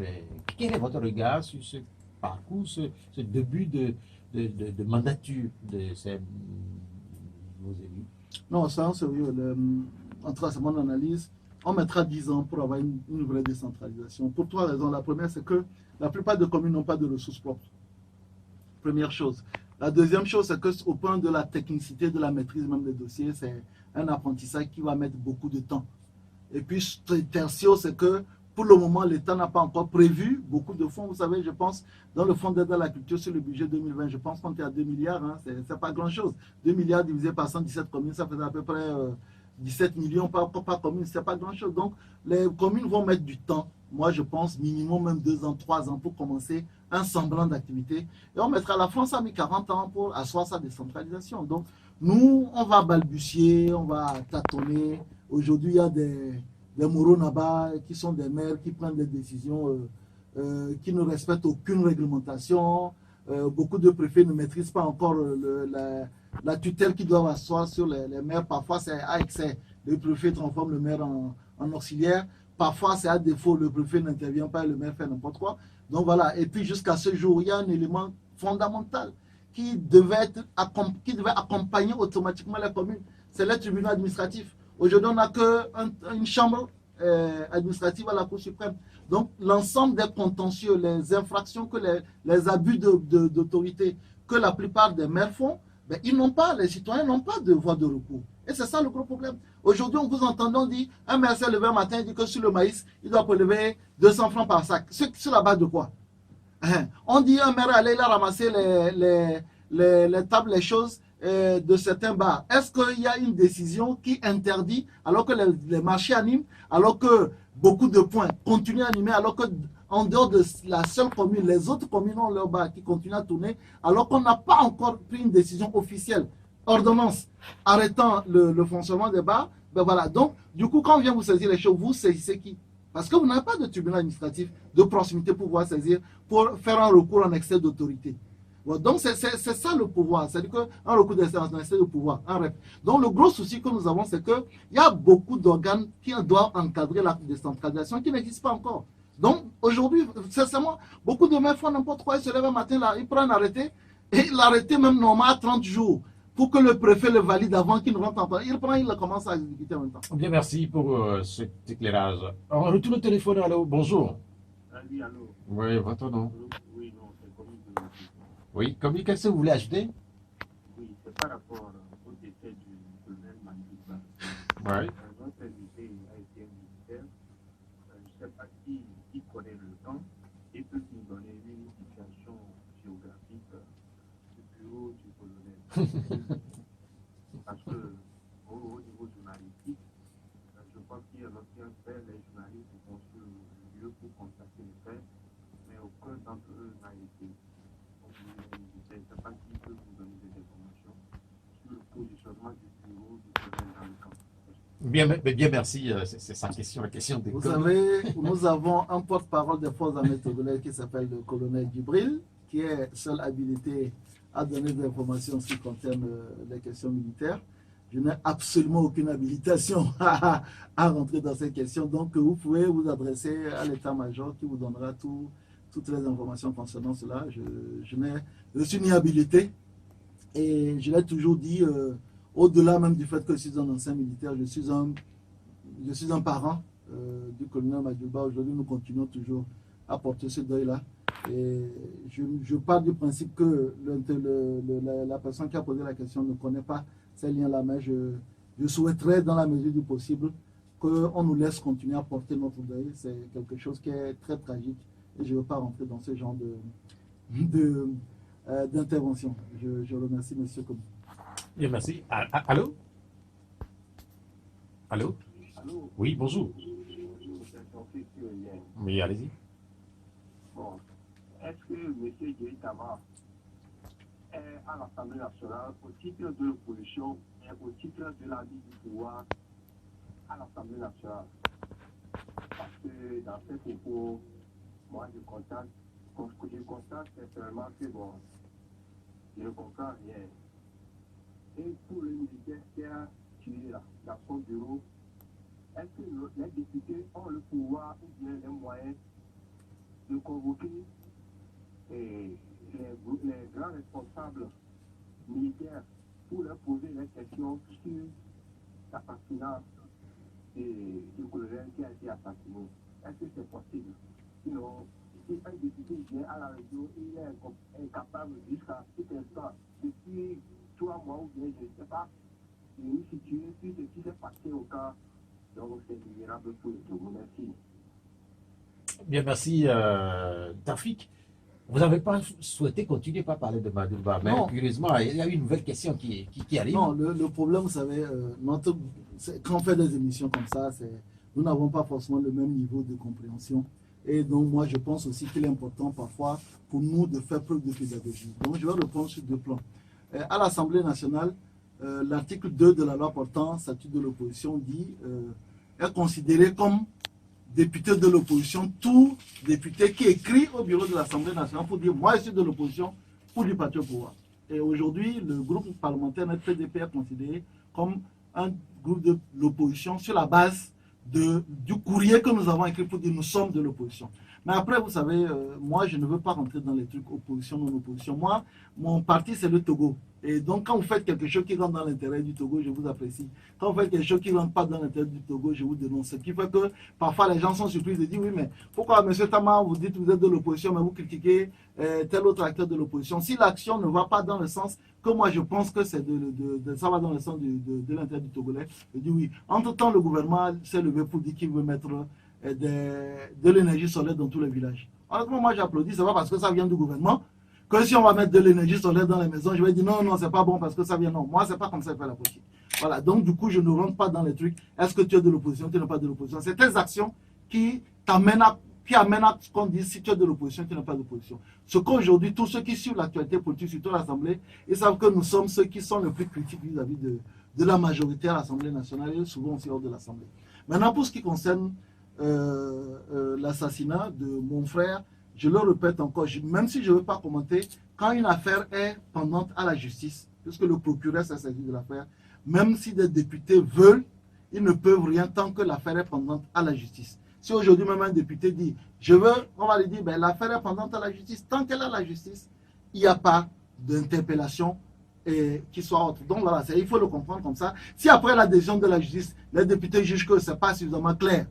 Quel est votre regard sur ce parcours, ce début de mandature de ces nouveaux élus? Non, ça, sérieux. En tout cas, c'est mon analyse. On mettra 10 ans pour avoir une vraie décentralisation. Pour 3 raisons. La première, c'est que la plupart des communes n'ont pas de ressources propres. Première chose. La deuxième chose, c'est qu'au point de la technicité, de la maîtrise même des dossiers, c'est un apprentissage qui va mettre beaucoup de temps. Et puis, tertio, c'est que pour le moment, l'État n'a pas encore prévu beaucoup de fonds. Vous savez, je pense, dans le fonds d'aide à la culture sur le budget 2020, je pense qu'on est à 2 milliards. Hein, c'est pas grand-chose. 2 milliards divisé par 117 communes, ça fait à peu près 17 millions par commune. C'est pas grand-chose. Donc, les communes vont mettre du temps. Moi, je pense minimum même 2 ans, 3 ans pour commencer un semblant d'activité. Et on mettra, la France a mis 40 ans pour asseoir sa décentralisation. Donc, nous, on va balbutier, on va tâtonner. Aujourd'hui, il y a des moraux là-bas qui sont des maires qui prennent des décisions qui ne respectent aucune réglementation. Beaucoup de préfets ne maîtrisent pas encore la tutelle qu'ils doivent asseoir sur les maires. Parfois, c'est à excès. Le préfet transforme le maire en auxiliaire. Parfois, c'est à défaut, le préfet n'intervient pas et le maire fait n'importe quoi. Donc voilà, et puis jusqu'à ce jour, il y a un élément fondamental qui devait accompagner automatiquement les communes. C'est les tribunaux administratifs. Aujourd'hui, on n'a qu'une chambre administrative à la Cour suprême. Donc l'ensemble des contentieux, les infractions, les abus d'autorité que la plupart des maires font, ben, les citoyens n'ont pas de voie de recours. Et c'est ça le gros problème. Aujourd'hui, on vous entend dire, un maire s'est levé un matin, il dit que sur le maïs, il doit prélever 200 francs par sac. Sur la base de quoi? On dit un maire allait, il a ramassé les tables, les choses de certains bars. Est-ce qu'il y a une décision qui interdit, alors que les marchés animent, alors que beaucoup de points continuent à animer, alors que en dehors de la seule commune, les autres communes ont leur bar qui continuent à tourner, alors qu'on n'a pas encore pris une décision officielle, ordonnance, arrêtant le fonctionnement des bars. Ben voilà. Donc, du coup, quand on vient vous saisir les choses, vous saisissez qui? Parce que vous n'avez pas de tribunal administratif de proximité pour pouvoir saisir, pour faire un recours en excès d'autorité. Bon, donc, c'est ça le pouvoir. C'est-à-dire qu'un recours en excès de pouvoir, un rep. Donc, le gros souci que nous avons, c'est qu'il y a beaucoup d'organes qui doivent encadrer la décentralisation qui n'existent pas encore. Donc, aujourd'hui, sincèrement, beaucoup de maires font n'importe quoi. Ils se lèvent un matin, là, ils prennent un arrêté, et l'arrêté même normal à 30 jours. Pour que le préfet le valide avant qu'il ne rentre en place. Il prend, il commence à exécuter en même temps. Bien, merci pour cet éclairage. On retourne au téléphone. Allô, bonjour. Oui, allô. Oui, votre nom? Oui, non, c'est comme Oui, qu'est-ce que vous voulez ajouter? Oui, c'est par rapport au décès du colonel Mandouba. Oui. Notre invité a été un militaire. Je ne sais pas qui connaît le temps et peut nous donner une situation géographique du bureau du colonel. Parce que au niveau journalistique, je pense qu'il y a l'ancien fait, les journalistes vont sur le lieu pour constater les faits, mais aucun d'entre eux n'a été. Donc, je ne sais pas qui peut vous donner des informations sur le positionnement du bureau du colonel dans le camp. Bien, merci. C'est sa question, la question des Vous savez, nous avons un porte-parole des forces armées togolaises qui s'appelle le colonel Djibril, qui est seul habilité à donner des informations en ce qui concerne les questions militaires. Je n'ai absolument aucune habilitation à rentrer dans ces questions. Donc, vous pouvez vous adresser à l'état-major qui vous donnera toutes les informations concernant cela. Je suis ni habilité et je l'ai toujours dit, au-delà même du fait que je suis un ancien militaire, je suis un parent du colonel Mandouba. Aujourd'hui, nous continuons toujours à porter ce deuil-là. Et je pars du principe que la personne qui a posé la question ne connaît pas ces liens-là, mais je souhaiterais, dans la mesure du possible, qu'on nous laisse continuer à porter notre deuil. C'est quelque chose qui est très tragique et je ne veux pas rentrer dans ce genre d'intervention. Je remercie M. Komi. Bien, merci. Allô? Allô? Allô? Oui, bonjour. Bonjour, c'est Sophie qui revient. Oui, allez-y. Bon, est-ce que M. Djei Tama est à l'Assemblée nationale au titre de l'opposition et au titre de la vie du pouvoir à l'Assemblée nationale? Parce que dans ces propos, moi je constate sincèrement que bon, je ne comprends rien. Et pour le militaire qui a tué dans son bureau, est-ce que les députés ont le pouvoir ou bien les moyens de convoquer les grands responsables militaires pour leur poser des questions sur l'assassinat du colonel qui a été assassiné? Est-ce que c'est possible? Sinon, si un député vient à la radio, il est incapable jusqu'à cet instant, depuis 3 mois ou bien, je ne sais pas, de nous situer sur ce qui s'est passé au camp. Donc, c'est admirable pour le Togo. Merci. Bien, merci, Tafik. Vous n'avez pas souhaité continuer par parler de Madouba, mais Non. curieusement, il y a une nouvelle question qui arrive. Non, le problème, vous savez, quand on fait des émissions comme ça, nous n'avons pas forcément le même niveau de compréhension. Et donc, moi, je pense aussi qu'il est important parfois pour nous de faire preuve de pédagogie. Donc, je vais répondre sur 2 plans. À l'Assemblée nationale, l'article 2 de la loi portant statut de l'opposition dit est considéré comme député de l'opposition tout député qui écrit au bureau de l'Assemblée nationale pour dire moi je suis de l'opposition pour du parti au pouvoir. Et aujourd'hui, le groupe parlementaire notre PDP est considéré comme un groupe de l'opposition sur la base du courrier que nous avons écrit pour dire nous sommes de l'opposition. Mais après, vous savez, moi, je ne veux pas rentrer dans les trucs opposition, non-opposition. Moi, mon parti, c'est le Togo. Et donc, quand vous faites quelque chose qui rentre dans l'intérêt du Togo, je vous apprécie. Quand vous faites quelque chose qui ne rentre pas dans l'intérêt du Togo, je vous dénonce. Ce qui fait que parfois, les gens sont surpris de dire, oui, mais pourquoi, M. Tama, vous dites que vous êtes de l'opposition, mais vous critiquez tel autre acteur de l'opposition? Si l'action ne va pas dans le sens que moi, je pense que ça va dans le sens de l'intérêt du Togolais, je dis oui. Entre-temps, le gouvernement s'est levé pour dire qu'il veut mettre de l'énergie solaire dans tous les villages. Honnêtement, moi j'applaudis, c'est pas parce que ça vient du gouvernement que si on va mettre de l'énergie solaire dans les maisons, je vais dire non, c'est pas bon parce que ça vient. Non, moi c'est pas comme ça que je fais la politique. Voilà, donc du coup je ne rentre pas dans les trucs. Est-ce que tu es de l'opposition, tu n'es pas de l'opposition? C'est tes actions qui amènent à ce qu'on dise si tu es de l'opposition, tu n'es pas de l'opposition. Ce qu'aujourd'hui, tous ceux qui suivent l'actualité politique, surtout l'Assemblée, ils savent que nous sommes ceux qui sont les plus critiques vis-à-vis de la majorité à l'Assemblée nationale et souvent aussi hors de l'Assemblée. Maintenant, pour ce qui concerne l'assassinat de mon frère, je le répète encore, même si je ne veux pas commenter, quand une affaire est pendante à la justice, puisque le procureur s'est saisi de l'affaire, même si des députés veulent, ils ne peuvent rien tant que l'affaire est pendante à la justice. Si aujourd'hui même un député dit, on va lui dire, ben, l'affaire est pendante à la justice, tant qu'elle est à la justice, il n'y a pas d'interpellation qui soit autre. Donc voilà, il faut le comprendre comme ça. Si après la décision de la justice, les députés jugent que ce n'est pas suffisamment clair,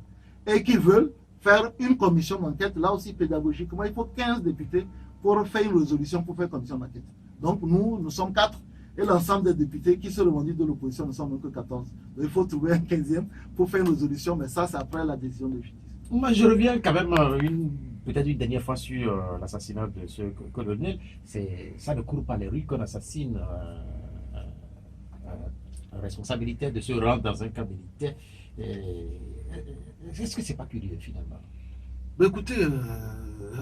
et qui veulent faire une commission d'enquête, là aussi pédagogiquement, il faut 15 députés pour faire une résolution pour faire une commission d'enquête. Donc nous sommes 4, et l'ensemble des députés qui se revendiquent de l'opposition ne sont même que 14. Donc il faut trouver un 15e pour faire une résolution, mais ça c'est après la décision de justice. Moi, je reviens quand même peut-être une dernière fois sur l'assassinat de ce colonel. Ça ne court pas les rues qu'on assassine un responsable militaire de se rendre dans un camp militaire. Est-ce que c'est pas curieux finalement? Écoutez,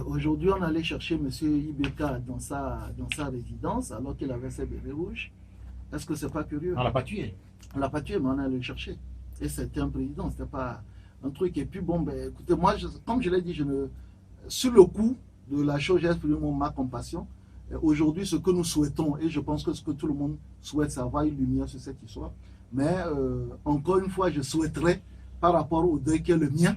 aujourd'hui on allait chercher M. Ibeka dans sa résidence alors qu'il avait ses bébés rouges. Est-ce que c'est pas curieux? On l'a pas tué. On l'a pas tué, mais on allait le chercher. Et c'était un président, c'était pas un truc. Et puis bon, ben, écoutez, moi, comme je l'ai dit, sur le coup de la chose, j'ai exprimé ma compassion. Aujourd'hui, ce que nous souhaitons, et je pense que ce que tout le monde souhaite, c'est avoir une lumière sur cette histoire. Mais encore une fois, je souhaiterais, par rapport au deuil qui est le mien,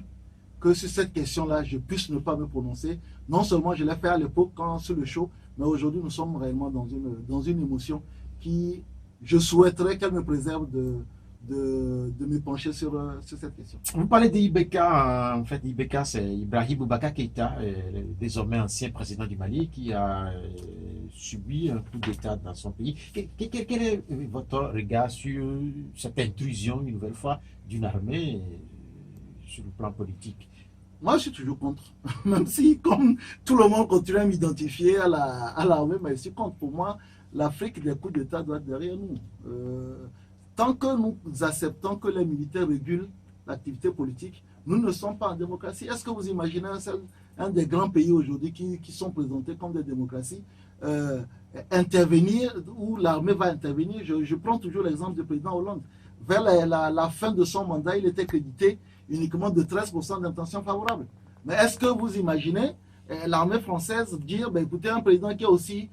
que sur cette question-là, je puisse ne pas me prononcer. Non seulement je l'ai fait à l'époque sur le show, mais aujourd'hui, nous sommes réellement dans une émotion qui, je souhaiterais qu'elle me préserve de me pencher sur cette question. Vous parlez d'Ibeka, en fait, Ibeka, c'est Ibrahim Boubacar Keïta, désormais ancien président du Mali, qui a subi un coup d'État dans son pays. Quel est votre regard sur cette intrusion, une nouvelle fois, d'une armée sur le plan politique? Moi, je suis toujours contre. Même si, comme tout le monde continue à m'identifier à l'armée, mais je suis contre. Pour moi, l'Afrique des coups d'État doit être derrière nous. Tant que nous acceptons que les militaires régulent l'activité politique, nous ne sommes pas en démocratie. Est-ce que vous imaginez un des grands pays aujourd'hui qui sont présentés comme des démocraties intervenir, où l'armée va intervenir? Je prends toujours l'exemple du président Hollande. Vers la fin de son mandat, il était crédité uniquement de 13% d'intentions favorables. Mais est-ce que vous imaginez l'armée française dire, ben, écoutez, un président qui est aussi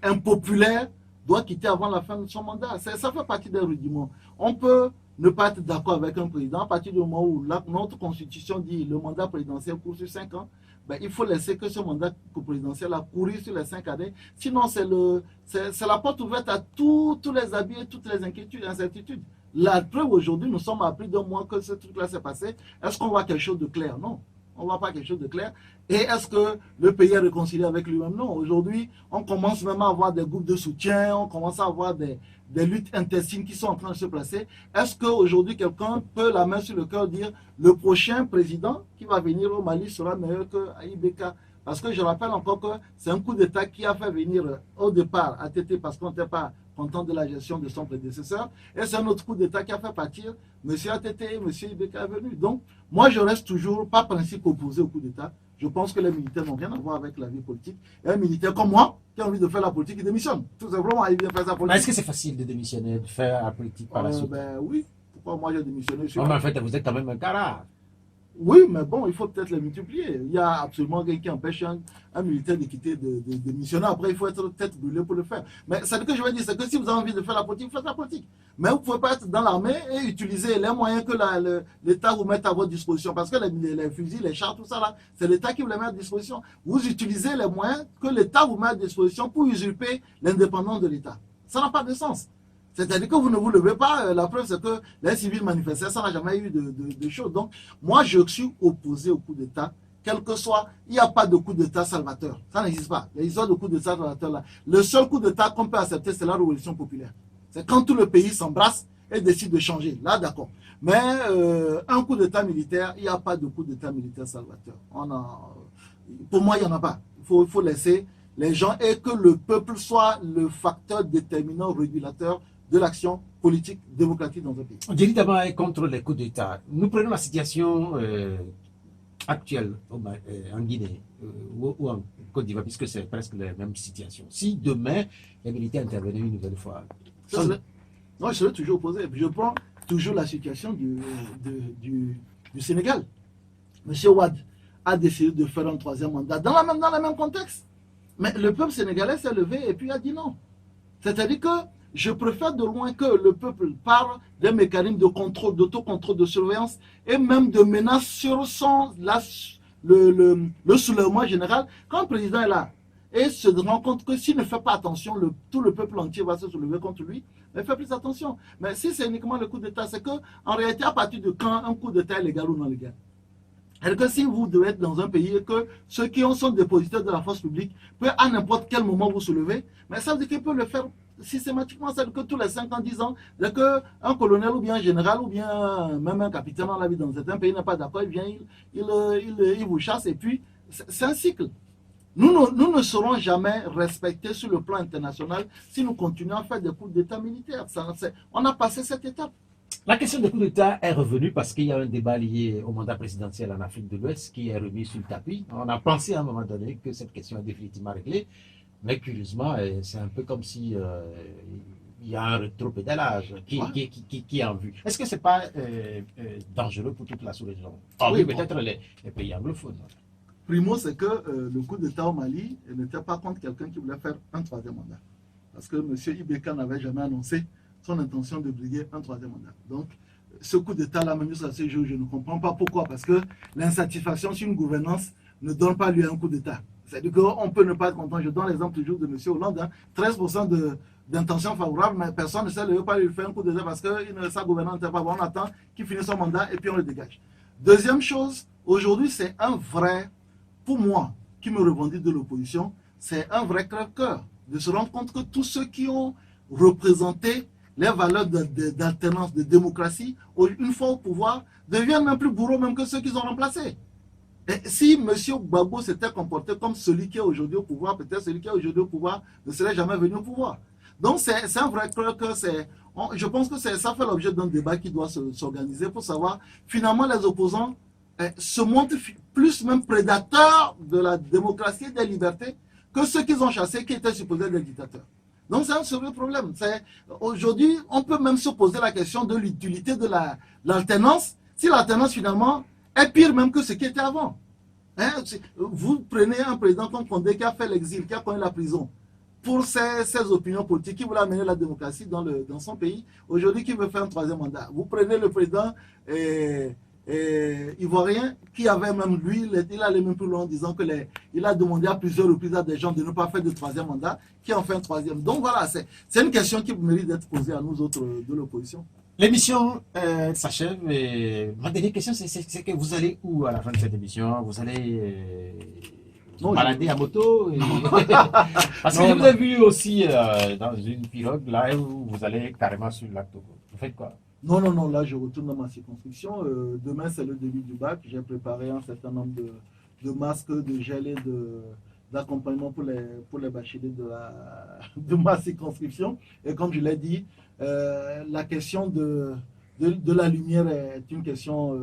impopulaire doit quitter avant la fin de son mandat? Ça fait partie des rudiments. On peut ne pas être d'accord avec un président à partir du moment où notre constitution dit le mandat présidentiel court sur 5 ans. Ben, il faut laisser que ce mandat présidentiel a couru sur les 5 années. Sinon, c'est la porte ouverte à tous les abus et toutes les inquiétudes et incertitudes. La preuve aujourd'hui, nous sommes à plus d'un mois que ce truc-là s'est passé. Est-ce qu'on voit quelque chose de clair? Non. On ne voit pas quelque chose de clair. Et est-ce que le pays est réconcilié avec lui-même? Non. Aujourd'hui, on commence même à avoir des groupes de soutien, on commence à avoir des luttes intestines qui sont en train de se placer. Est-ce qu'aujourd'hui, quelqu'un peut, la main sur le cœur, dire le prochain président qui va venir au Mali sera meilleur que Ibeka? Parce que je rappelle encore que c'est un coup d'État qui a fait venir au départ ATT parce qu'on n'était pas content de la gestion de son prédécesseur. Et c'est un autre coup d'État qui a fait partir M. ATT et M. Ibeka est venu. Donc, moi, je reste toujours, par principe, opposé au coup d'État. Je pense que les militaires n'ont rien à voir avec la vie politique. Et un militaire comme moi, qui a envie de faire la politique, il démissionne. Tout simplement, il vient faire sa politique. Est-ce que c'est facile de démissionner, de faire la politique par la suite? Ben oui. Pourquoi moi j'ai démissionné? Mais en fait, vous êtes quand même un carré. Oui, mais bon, il faut peut-être les multiplier. Il y a absolument rien qui empêche un militaire de quitter, de missionner. Après, il faut être tête brûlée pour le faire. Mais ce que je veux dire, c'est que si vous avez envie de faire la politique, faites la politique. Mais vous ne pouvez pas être dans l'armée et utiliser les moyens que l'État vous met à votre disposition. Parce que les fusils, les chars, tout ça, là, c'est l'État qui vous les met à disposition. Vous utilisez les moyens que l'État vous met à disposition pour usurper l'indépendance de l'État. Ça n'a pas de sens. C'est-à-dire que vous ne vous levez pas, la preuve c'est que les civils manifestaient, ça n'a jamais eu de choses. Donc, moi je suis opposé au coup d'État, quel que soit, il n'y a pas de coup d'État salvateur. Ça n'existe pas. Les histoires de coup d'État salvateur là. Le seul coup d'État qu'on peut accepter, c'est la révolution populaire. C'est quand tout le pays s'embrasse et décide de changer. Là, d'accord. Mais un coup d'État militaire, il n'y a pas de coup d'État militaire salvateur. Pour moi, il n'y en a pas. Il faut laisser les gens et que le peuple soit le facteur déterminant, régulateur de l'action politique démocratique dans un pays. Jerry Daba est contre les coups d'État. Nous prenons la situation actuelle en Guinée ou en Côte d'Ivoire, puisque c'est presque la même situation. Si demain, les militaires intervenaient une nouvelle fois... Non, je serais toujours opposé. Je prends toujours la situation du Sénégal. M. Ouad a décidé de faire un troisième mandat dans le même contexte. Mais le peuple sénégalais s'est levé et puis a dit non. C'est-à-dire que je préfère de loin que le peuple parle des mécanismes de contrôle, d'autocontrôle, de surveillance et même de menaces sur le soulèvement général. Quand le président est là et se rend compte que s'il ne fait pas attention, tout le peuple entier va se soulever contre lui, mais fait plus attention. Mais si c'est uniquement le coup d'État, c'est qu'en réalité, à partir de quand un coup d'État est légal ou non légal? Et que si vous devez être dans un pays et que ceux qui sont dépositaires de la force publique peuvent à n'importe quel moment vous soulever, mais ça veut dire qu'ils peuvent le faire systématiquement, c'est que tous les 5 ans, 10 ans, dès qu'un colonel ou bien un général ou bien même un capitaine dans la vie dans certains pays n'est pas d'accord, il vient, il vous chasse et puis c'est un cycle. Nous ne serons jamais respectés sur le plan international si nous continuons à faire des coups d'État militaires. On a passé cette étape. La question des coups d'État est revenue parce qu'il y a un débat lié au mandat présidentiel en Afrique de l'Ouest qui est remis sur le tapis. On a pensé à un moment donné que cette question est définitivement réglée. Mais curieusement, c'est un peu comme si il y a un rétropédalage qui est en vue. Est-ce que ce n'est pas dangereux pour toute la sous-région? Oui, peut-être les pays anglophones. Primo, c'est que le coup d'État au Mali n'était pas contre quelqu'un qui voulait faire un troisième mandat. Parce que M. Ibeka n'avait jamais annoncé son intention de briguer un troisième mandat. Donc, ce coup d'État-là, même jusqu'à ce jour, je ne comprends pas pourquoi. Parce que l'insatisfaction sur une gouvernance ne donne pas lieu à un coup d'État. C'est-à-dire qu'on peut ne pas être content. Je donne l'exemple toujours de M. Hollande. Hein, 13% d'intention favorable, mais personne ne sait pas lui faire un coup d'État parce que sa gouvernance n'était pas bonne. On attend qu'il finisse son mandat et puis on le dégage. Deuxième chose, aujourd'hui, c'est un vrai, pour moi, qui me revendique de l'opposition, c'est un vrai crève-cœur de se rendre compte que tous ceux qui ont représenté les valeurs d'alternance, de démocratie, une fois au pouvoir, deviennent même plus bourreaux même que ceux qu'ils ont remplacés. Et si M. Gbagbo s'était comporté comme celui qui est aujourd'hui au pouvoir, peut-être celui qui est aujourd'hui au pouvoir ne serait jamais venu au pouvoir. Donc c'est un vrai que je pense que ça fait l'objet d'un débat qui doit s'organiser pour savoir, finalement, les opposants se montrent plus même prédateurs de la démocratie et des libertés que ceux qu'ils ont chassés qui étaient supposés des dictateurs. Donc c'est un sérieux problème. Aujourd'hui, on peut même se poser la question de l'utilité de l'alternance, si l'alternance finalement est pire même que ce qui était avant. Hein? Vous prenez un président comme Condé qui a fait l'exil, qui a connu la prison, pour ses opinions politiques, qui voulait amener la démocratie dans son pays, aujourd'hui qui veut faire un troisième mandat. Vous prenez le président ivoirien, qui avait même lui, il allait même plus loin en disant il a demandé à plusieurs reprises à des gens de ne pas faire de troisième mandat, qui en fait un troisième. Donc voilà, c'est une question qui mérite d'être posée à nous autres de l'opposition. L'émission s'achève et ma dernière question, c'est que vous allez où à la fin de cette émission? Vous allez balader à moto parce que je vous ai vu aussi dans une pirogue là où vous allez carrément sur le lac Togo. Vous faites quoi? Non, là je retourne dans ma circonscription. Demain c'est le début du bac. J'ai préparé un certain nombre de masques, de gel et d'accompagnement pour les bacheliers de ma circonscription. Et comme je l'ai dit, la question de la lumière est une question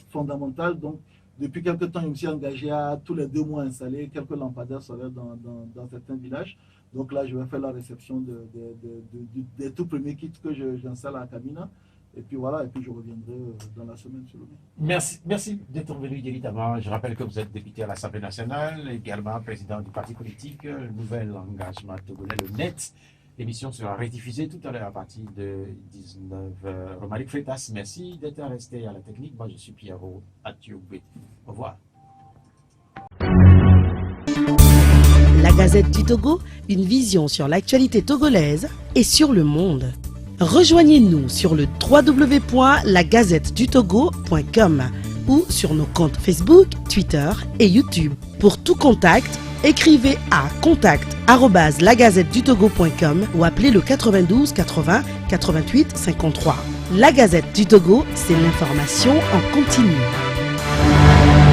fondamentale. Donc, depuis quelque temps, je me suis engagé à tous les 2 mois installer quelques lampadaires solaires dans certains villages. Donc là, je vais faire la réception des tout premiers kits que j'installe à Kamina. Et puis voilà, et puis je reviendrai dans la semaine sur le mail. Merci d'être venu, Yeri Tama. Je rappelle que vous êtes député à l'Assemblée nationale, également président du parti politique Nouvel Engagement Togolais, le NET. L'émission sera rediffusée tout à l'heure à partir de 19h. Romaric Freitas, merci d'être resté à la technique. Moi, je suis Pierrot Atioubé. Au revoir. La Gazette du Togo, une vision sur l'actualité togolaise et sur le monde. Rejoignez-nous sur le www.lagazettedutogo.com ou sur nos comptes Facebook, Twitter et YouTube. Pour tout contact, écrivez à contact@lagazettedutogo.com ou appelez le 92 80 88 53. La Gazette du Togo, c'est l'information en continu.